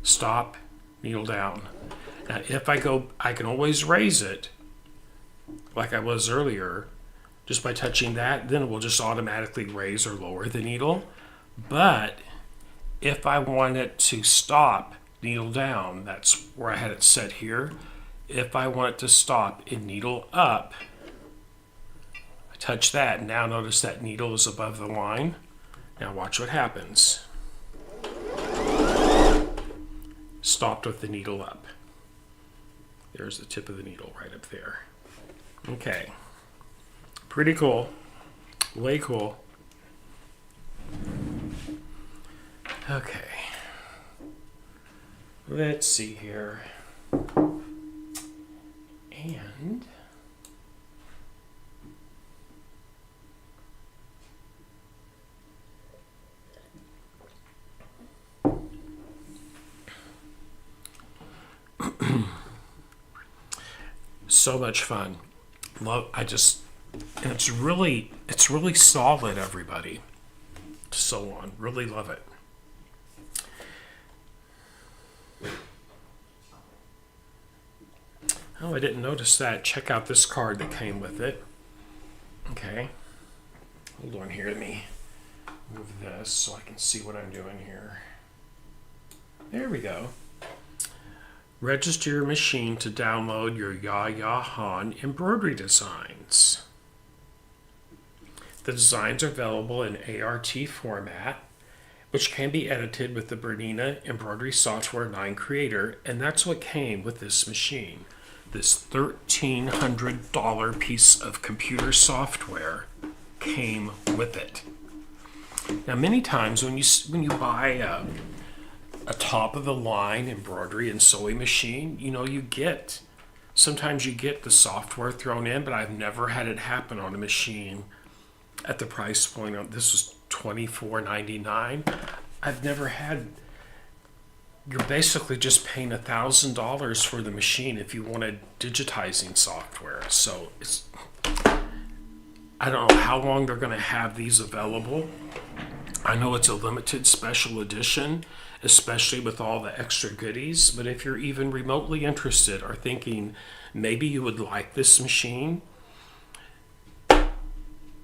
Stop, needle down. Now, if I go, I can always raise it like I was earlier just by touching that. Then it will just automatically raise or lower the needle. But if I want it to stop, needle down, that's where I had it set here. If I want it to stop and needle up, I touch that. Now notice that needle is above the line. Now watch what happens. Stopped with the needle up. There's the tip of the needle right up there. Okay. Pretty cool. Way cool. Okay. Let's see here. And so much fun. And it's really solid, everybody. So on. Really love it. Oh, I didn't notice that. Check out this card that came with it. Okay. Hold on here. Let me move this so I can see what I'm doing here. There we go. Register your machine to download your YaYa embroidery designs. The designs are available in ART format, which can be edited with the Bernette Embroidery Software 9 Creator, and that's what came with this machine. This $1,300 piece of computer software came with it. Now, many times when you buy a top-of-the-line embroidery and sewing machine, sometimes you get the software thrown in, but I've never had it happen on a machine at the price point of, this was $24.99. I've never had, you're basically just paying $1,000 for the machine if you wanted digitizing software. So I don't know how long they're going to have these available. I know it's a limited special edition, especially with all the extra goodies, but if you're even remotely interested or thinking maybe you would like this machine,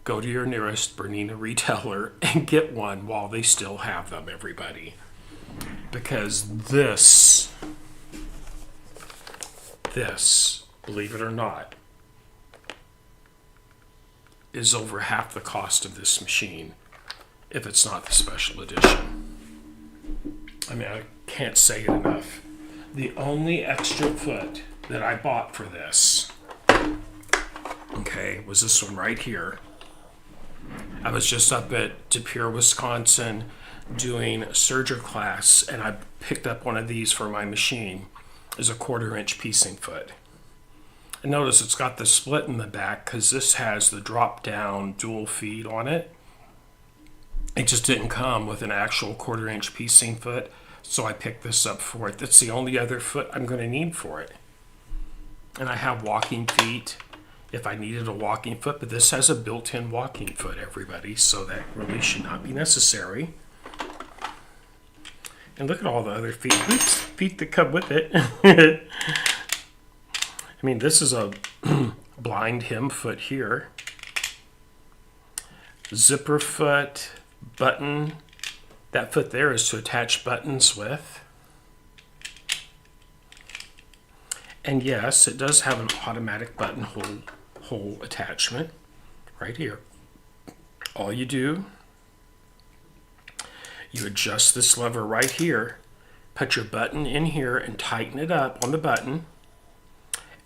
go to your nearest Bernette retailer and get one while they still have them, everybody. Because this, believe it or not, is over half the cost of this machine if it's not the special edition. I mean, I can't say it enough. The only extra foot that I bought for this, okay, was this one right here. I was just up at De Pere, Wisconsin doing a serger class, and I picked up one of these for my machine. It's a 1/4-inch piecing foot. And notice it's got the split in the back because this has the drop-down dual feed on it. It just didn't come with an actual 1/4-inch piecing foot, so I picked this up for it. That's the only other foot I'm going to need for it. And I have walking feet if I needed a walking foot, but this has a built-in walking foot, everybody, so that really should not be necessary. And look at all the other feet that come with it. I mean, this is a blind hem foot here. Zipper foot, button. That foot there is to attach buttons with. And yes, it does have an automatic buttonhole attachment right here. All you do, you adjust this lever right here, put your button in here and tighten it up on the button,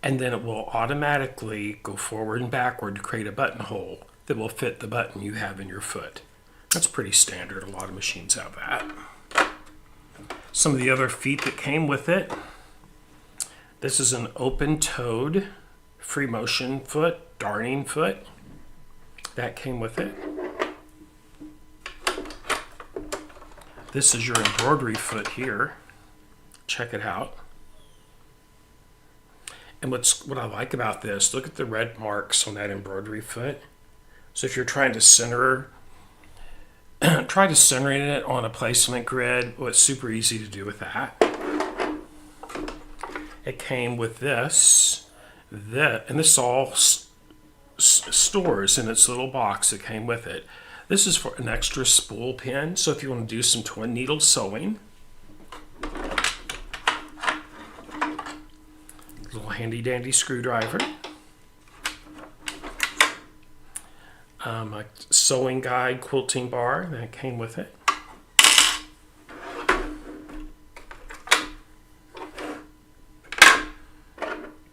and then it will automatically go forward and backward to create a buttonhole that will fit the button you have in your foot. That's pretty standard. A lot of machines have that. Some of the other feet that came with it. This is an open-toed free motion foot, darning foot. That came with it. This is your embroidery foot here. Check it out. And what I like about this, look at the red marks on that embroidery foot. So if you're trying to center, try to center it on a placement grid. Well, it's super easy to do with that. It came with this, and this all stores in its little box that came with it. This is for an extra spool pin, so if you want to do some twin needle sewing. Little handy dandy screwdriver. A sewing guide quilting bar that came with it.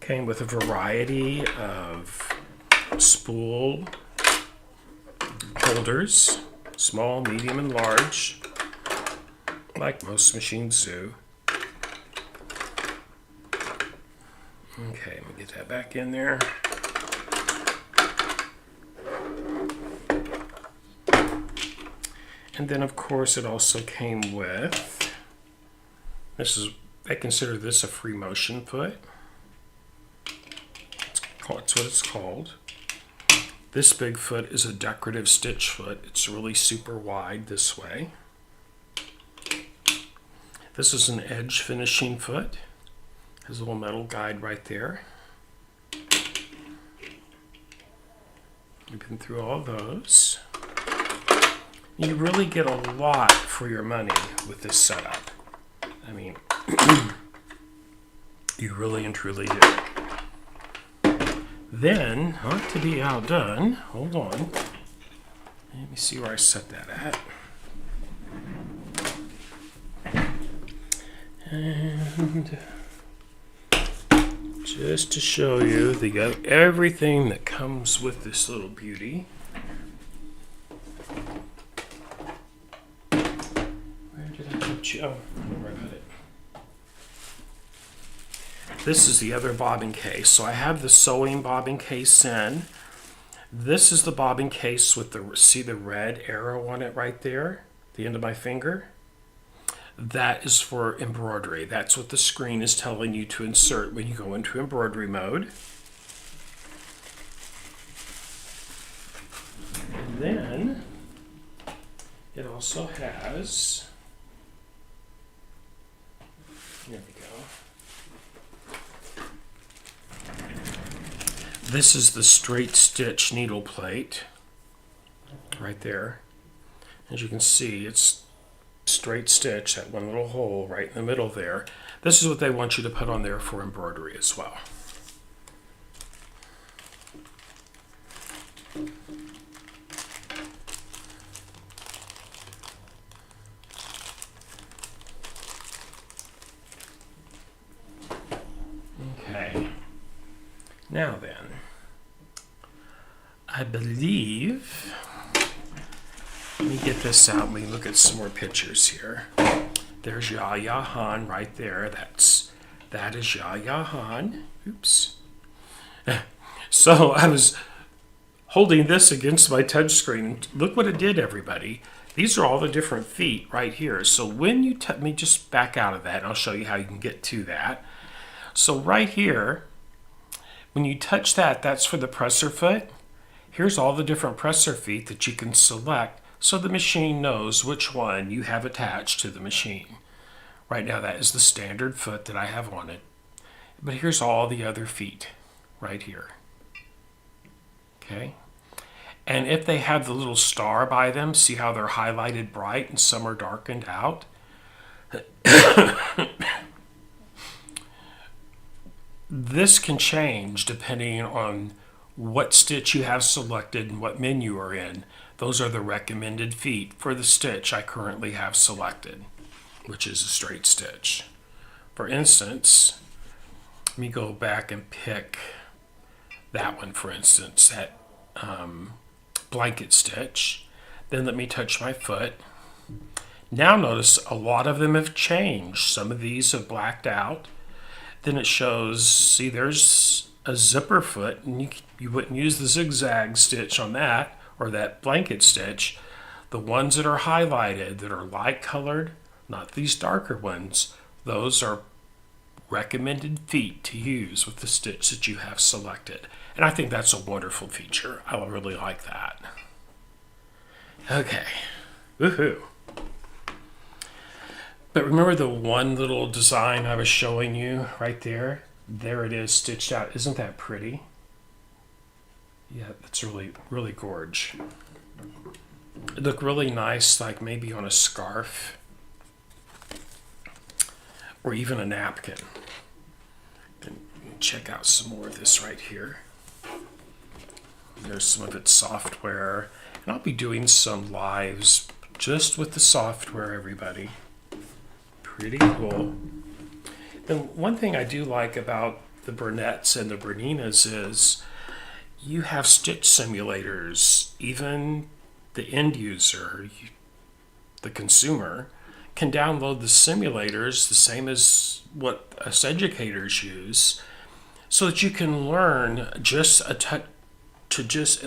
Came with a variety of spool holders, small, medium, and large, like most machines do. Okay, let me get that back in there. And then, of course, it also came with, I consider this a free motion foot. That's what it's called. This big foot is a decorative stitch foot. It's really super wide this way. This is an edge finishing foot. Has a little metal guide right there. We've been through all those. You really get a lot for your money with this setup. I mean, you really and truly do. Then, not to be outdone, hold on. Let me see where I set that at. And just to show you everything that comes with this little beauty. Where did I put you? Oh, don't worry about it. This is the other bobbin case. So I have the sewing bobbin case in. This is the bobbin case with see the red arrow on it right there, the end of my finger? That is for embroidery. That's what the screen is telling you to insert when you go into embroidery mode. And then it also has, there we go. This is the straight stitch needle plate right there. As you can see, it's straight stitch, that one little hole right in the middle there. This is what they want you to put on there for embroidery as well. Okay, now then, I believe, let me get this out and we look at some more pictures here. There's YaYa Han right there. That is YaYa Han. Oops. So I was holding this against my touchscreen. Look what it did, everybody. These are all the different feet right here. So when you let me just back out of that, and I'll show you how you can get to that. So right here, when you touch that, that's for the presser foot. Here's all the different presser feet that you can select so the machine knows which one you have attached to the machine. Right now that is the standard foot that I have on it. But here's all the other feet right here. Okay? And if they have the little star by them, see how they're highlighted bright and some are darkened out? This can change depending on what stitch you have selected and what menu are in. Those are the recommended feet for the stitch I currently have selected, which is a straight stitch. For instance, let me go back and pick that one, for instance, that blanket stitch. Then let me touch my foot. Now notice a lot of them have changed. Some of these have blacked out. Then it shows, see, there's a zipper foot, and you wouldn't use the zigzag stitch on that, or that blanket stitch. The ones that are highlighted, that are light colored, not these darker ones, those are recommended feet to use with the stitch that you have selected. And I think that's a wonderful feature. I really like that. Okay, woohoo. But remember the one little design I was showing you right there? There it is stitched out. Isn't that pretty? Yeah, that's really, really gorge. It looked really nice, like maybe on a scarf or even a napkin. And check out some more of this right here. There's some of its software. And I'll be doing some lives just with the software, everybody. Pretty cool. And one thing I do like about the Bernettes and the Berninas is you have stitch simulators. Even the end user, the consumer, can download the simulators the same as what us educators use, so that you can learn just it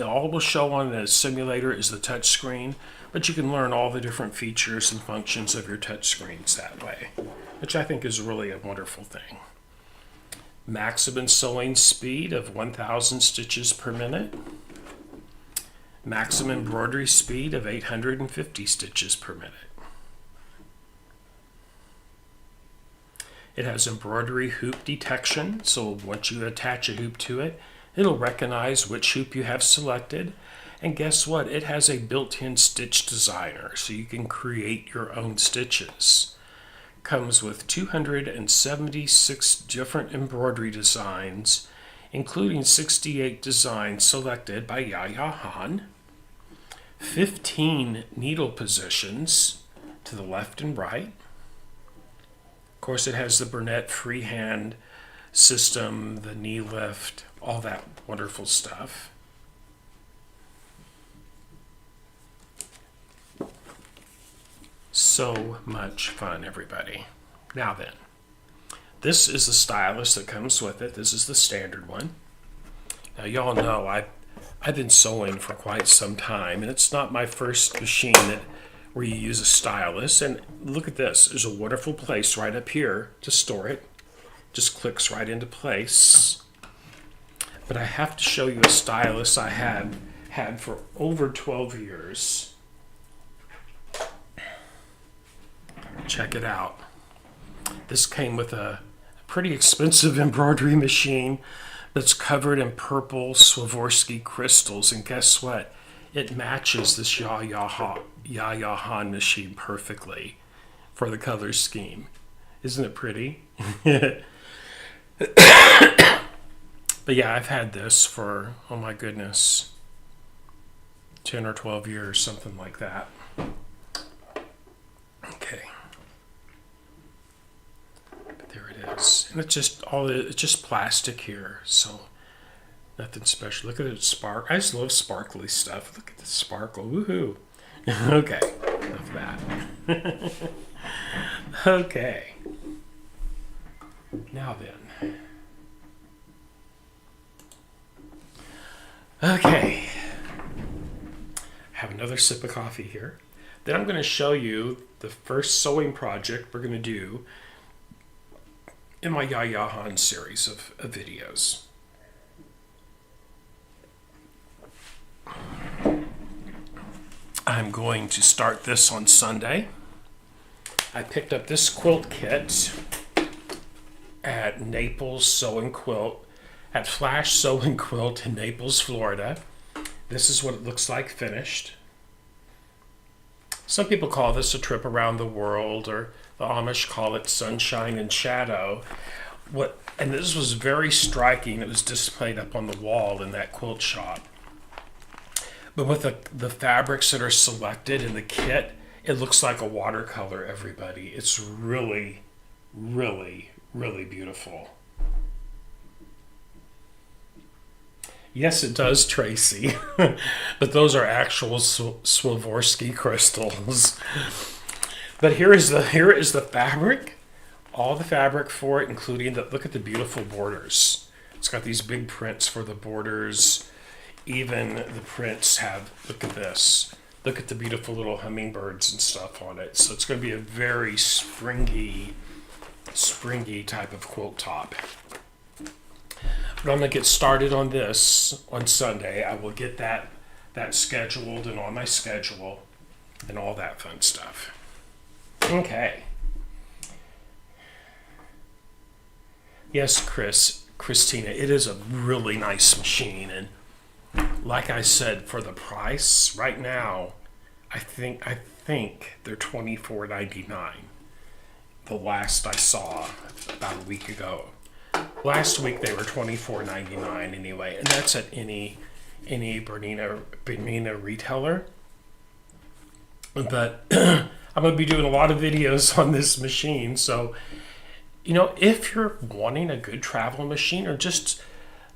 all will show on the simulator is the touch screen, but you can learn all the different features and functions of your touch screens that way, which I think is really a wonderful thing. Maximum sewing speed of 1,000 stitches per minute. Maximum embroidery speed of 850 stitches per minute. It has embroidery hoop detection, so once you attach a hoop to it, it'll recognize which hoop you have selected, And guess what? It has a built-in stitch designer, so you can create your own stitches. Comes with 276 different embroidery designs, including 68 designs selected by YaYa, 15 needle positions to the left and right. Of course, it has the Bernette freehand system, the knee lift, all that wonderful stuff. So much fun, everybody. Now then, this is the stylus that comes with it. This is the standard one. Now, y'all know I've been sewing for quite some time, and it's not my first machine where you use a stylus. And look at this. There's a wonderful place right up here to store it. Just clicks right into place. But I have to show you a stylus I had for over 12 years. Check it out. This came with a pretty expensive embroidery machine that's covered in purple Swarovski crystals. And guess what? It matches this YaYa machine perfectly for the color scheme. Isn't it pretty? But yeah, I've had this for, oh my goodness, 10 or 12 years, something like that. Okay. But there it is. And it's just plastic here, so nothing special. Look at it spark. I just love sparkly stuff. Look at the sparkle. Woohoo. Okay, enough of that. Okay. Now then. Okay. Have another sip of coffee here. Then I'm going to show you the first sewing project we're going to do in my YaYa series of videos. I'm going to start this on Sunday. I picked up this quilt kit at Naples Sew and Quilt, at Flash Sew and Quilt in Naples, Florida. This is what it looks like finished. Some people call this a trip around the world, or the Amish call it sunshine and shadow. And this was very striking. It was displayed up on the wall in that quilt shop. But with the fabrics that are selected in the kit, it looks like a watercolor, everybody. It's really, really, really beautiful. Yes, it does, Tracy. But those are actual Swarovski crystals. But here is the fabric. All the fabric for it, including look at the beautiful borders. It's got these big prints for the borders. Even the prints have, look at this. Look at the beautiful little hummingbirds and stuff on it. So it's going to be a very springy type of quilt top. But I'm going to get started on this on Sunday. I will get that scheduled and on my schedule and all that fun stuff. Okay. Yes, Christina, it is a really nice machine. And like I said, for the price right now, I think they're $24.99. The last I saw about a week ago. Last week they were $24.99 anyway, and that's at any Bernina retailer. But I'm going to be doing a lot of videos on this machine, so if you're wanting a good travel machine or just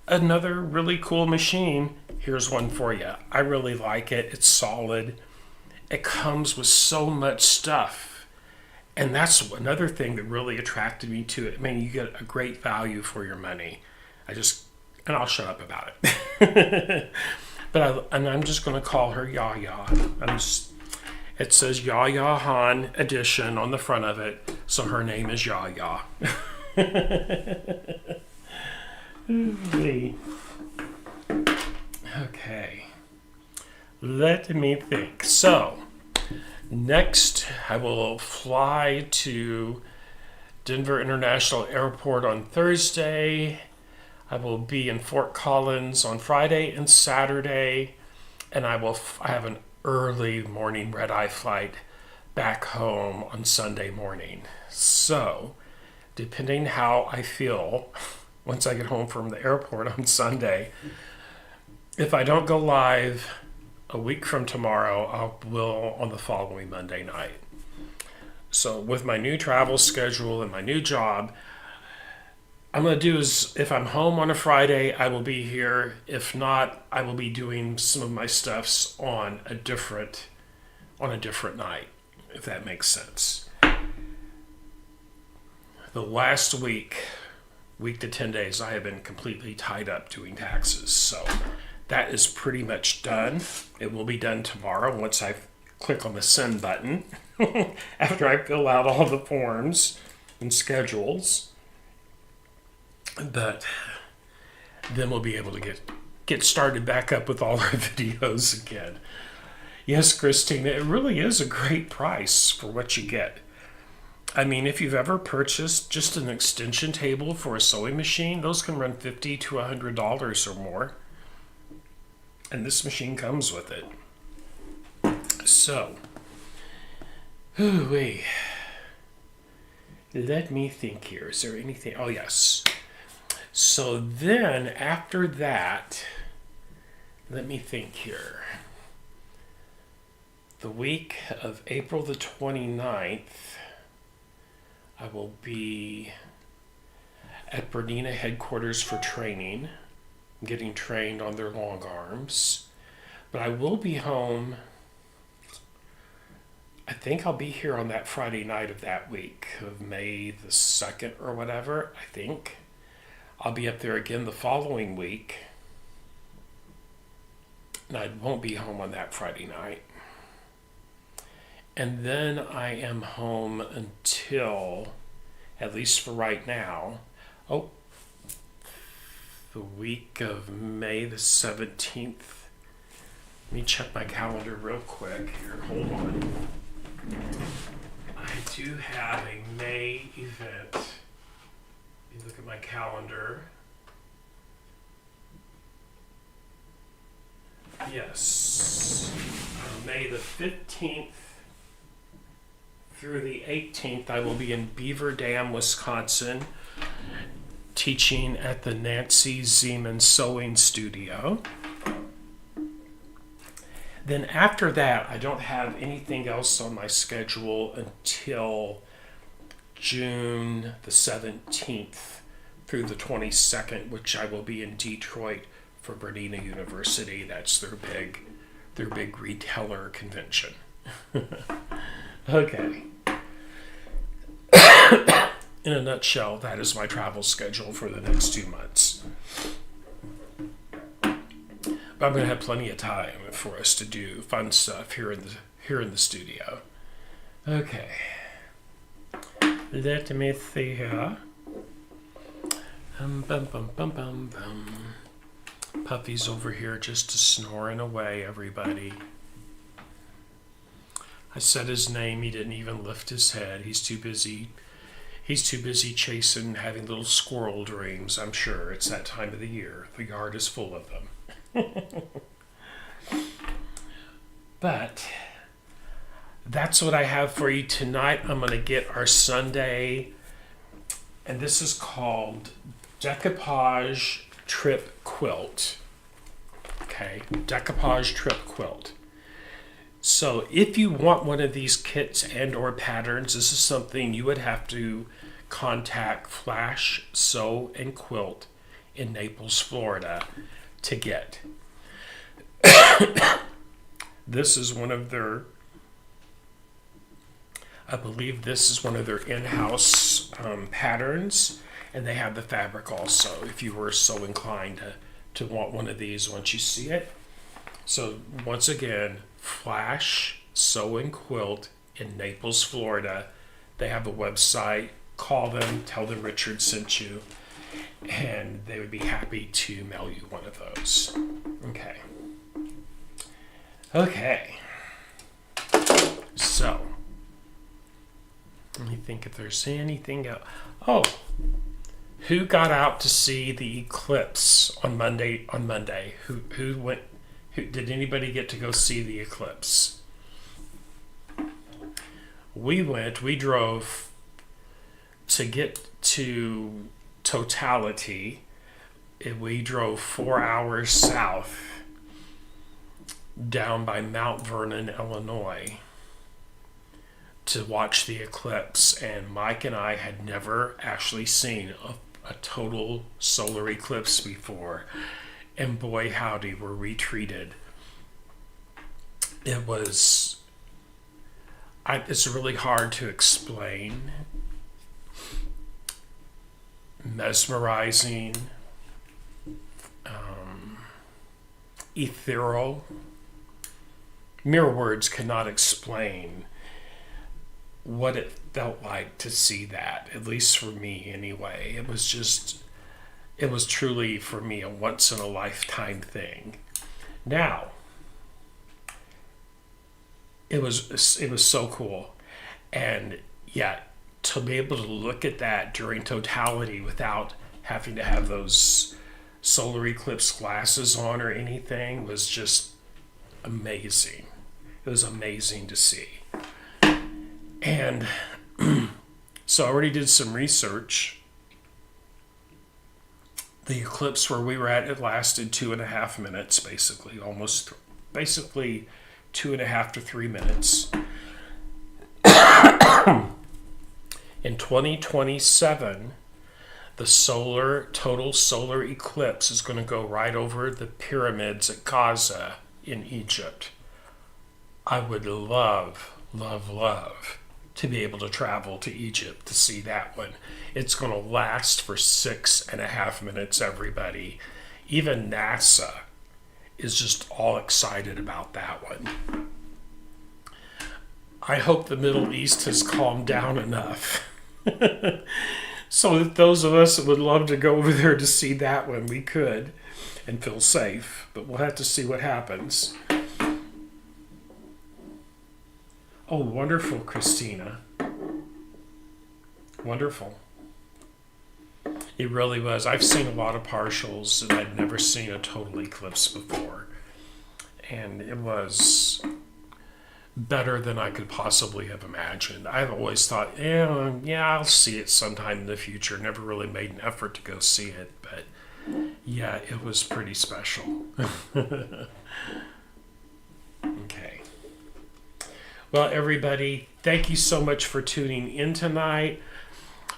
another really cool machine, here's one for you. I really like it. It's solid. It comes with so much stuff. And that's another thing that really attracted me to it. I mean, you get a great value for your money. And I'll shut up about it. I'm just going to call her YaYa. It says YaYa edition on the front of it, so her name is YaYa. Okay. Let me think. So, next, I will fly to Denver International Airport on Thursday. I will be in Fort Collins on Friday and Saturday. and I have an early morning red-eye flight back home on Sunday morning. So, depending how I feel once I get home from the airport on Sunday, if I don't go live a week from tomorrow, I will on the following Monday night. So with my new travel schedule and my new job, I'm going to do is if I'm home on a Friday, I will be here. If not, I will be doing some of my stuffs on a different night, if that makes sense. The last week to 10 days, I have been completely tied up doing taxes. So that is pretty much done. It will be done tomorrow once I click on the send button after I fill out all the forms and schedules. But then we'll be able to get started back up with all our videos again. Yes, Christina, it really is a great price for what you get. I mean, if you've ever purchased just an extension table for a sewing machine, those can run $50 to $100 or more. And this machine comes with it. So, wait. Let me think here. Is there anything? Oh, yes. So then, after that, let me think here. The week of April the 29th, I will be at Bernette headquarters for training, getting trained on their long arms. But I will be home. I think I'll be here on that Friday night of that week of May the 2nd or whatever, I think. I'll be up there again the following week. And I won't be home on that Friday night. And then I am home until, at least for right now, the week of May the 17th. Let me check my calendar real quick here. Hold on. I do have a May event. Let me look at my calendar. Yes. On May the 15th through the 18th, I will be in Beaver Dam, Wisconsin, teaching at the Nancy Zeman Sewing Studio. Then after that, I don't have anything else on my schedule until June the 17th through the 22nd, which I will be in Detroit for Bernette University. That's their big retailer convention. Okay. In a nutshell, that is my travel schedule for the next 2 months. But I'm going to have plenty of time for us to do fun stuff here in the studio. Okay. Let me see here. Puffy's over here just snoring away, everybody. I said his name, he didn't even lift his head. He's too busy chasing, having little squirrel dreams, I'm sure. It's that time of the year. The yard is full of them. But that's what I have for you tonight. I'm going to get our Sunday, and this is called Decoupage Trip Quilt. Okay, Decoupage Trip Quilt. So if you want one of these kits and or patterns, this is something you would have to contact Flash Sew and Quilt in Naples, Florida to get. This is one of their, I believe this is one of their in-house patterns, and they have the fabric also if you were so inclined to want one of these once you see it. So once again, Flash Sew and Quilt in Naples, Florida. They have a website. Call them, tell them Richard sent you, and they would be happy to mail you one of those. Okay. So, let me think if there's anything else. Oh, who got out to see the eclipse on Monday? Who went Did anybody get to go see the eclipse? We drove to get to totality. We drove 4 hours south down by Mount Vernon, Illinois, to watch the eclipse. And Mike and I had never actually seen a total solar eclipse before. And boy, howdy, were we treated. It was, it's really hard to explain. Mesmerizing, ethereal. Mere words cannot explain what it felt like to see that, at least for me anyway. It was truly for me a once in a lifetime thing. Now, it was so cool. And yet, to be able to look at that during totality without having to have those solar eclipse glasses on or anything was just amazing. It was amazing to see. And so I already did some research. The eclipse where we were at, it lasted 2.5 minutes, basically 2.5 to 3 minutes. In 2027, the total solar eclipse is going to go right over the pyramids at Gaza in Egypt. I would love, love, love to be able to travel to Egypt to see that one. It's going to last for 6.5 minutes, everybody. Even NASA is just all excited about that one. I hope the Middle East has calmed down enough so that those of us that would love to go over there to see that one, we could and feel safe. But we'll have to see what happens. Oh, wonderful, Christina. Wonderful. It really was. I've seen a lot of partials, and I'd never seen a total eclipse before. And it was better than I could possibly have imagined. I've always thought, yeah, I'll see it sometime in the future. Never really made an effort to go see it, but yeah, it was pretty special. Okay. Well, everybody, thank you so much for tuning in tonight.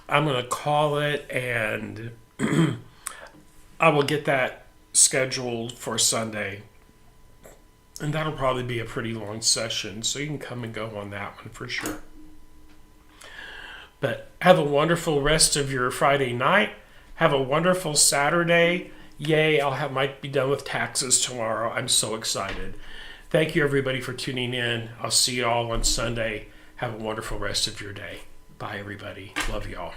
I'm going to call it, and I will get that scheduled for Sunday. And that'll probably be a pretty long session, so you can come and go on that one for sure. But have a wonderful rest of your Friday night. Have a wonderful Saturday. Yay, might be done with taxes tomorrow. I'm so excited. Thank you, everybody, for tuning in. I'll see you all on Sunday. Have a wonderful rest of your day. Bye, everybody. Love you all.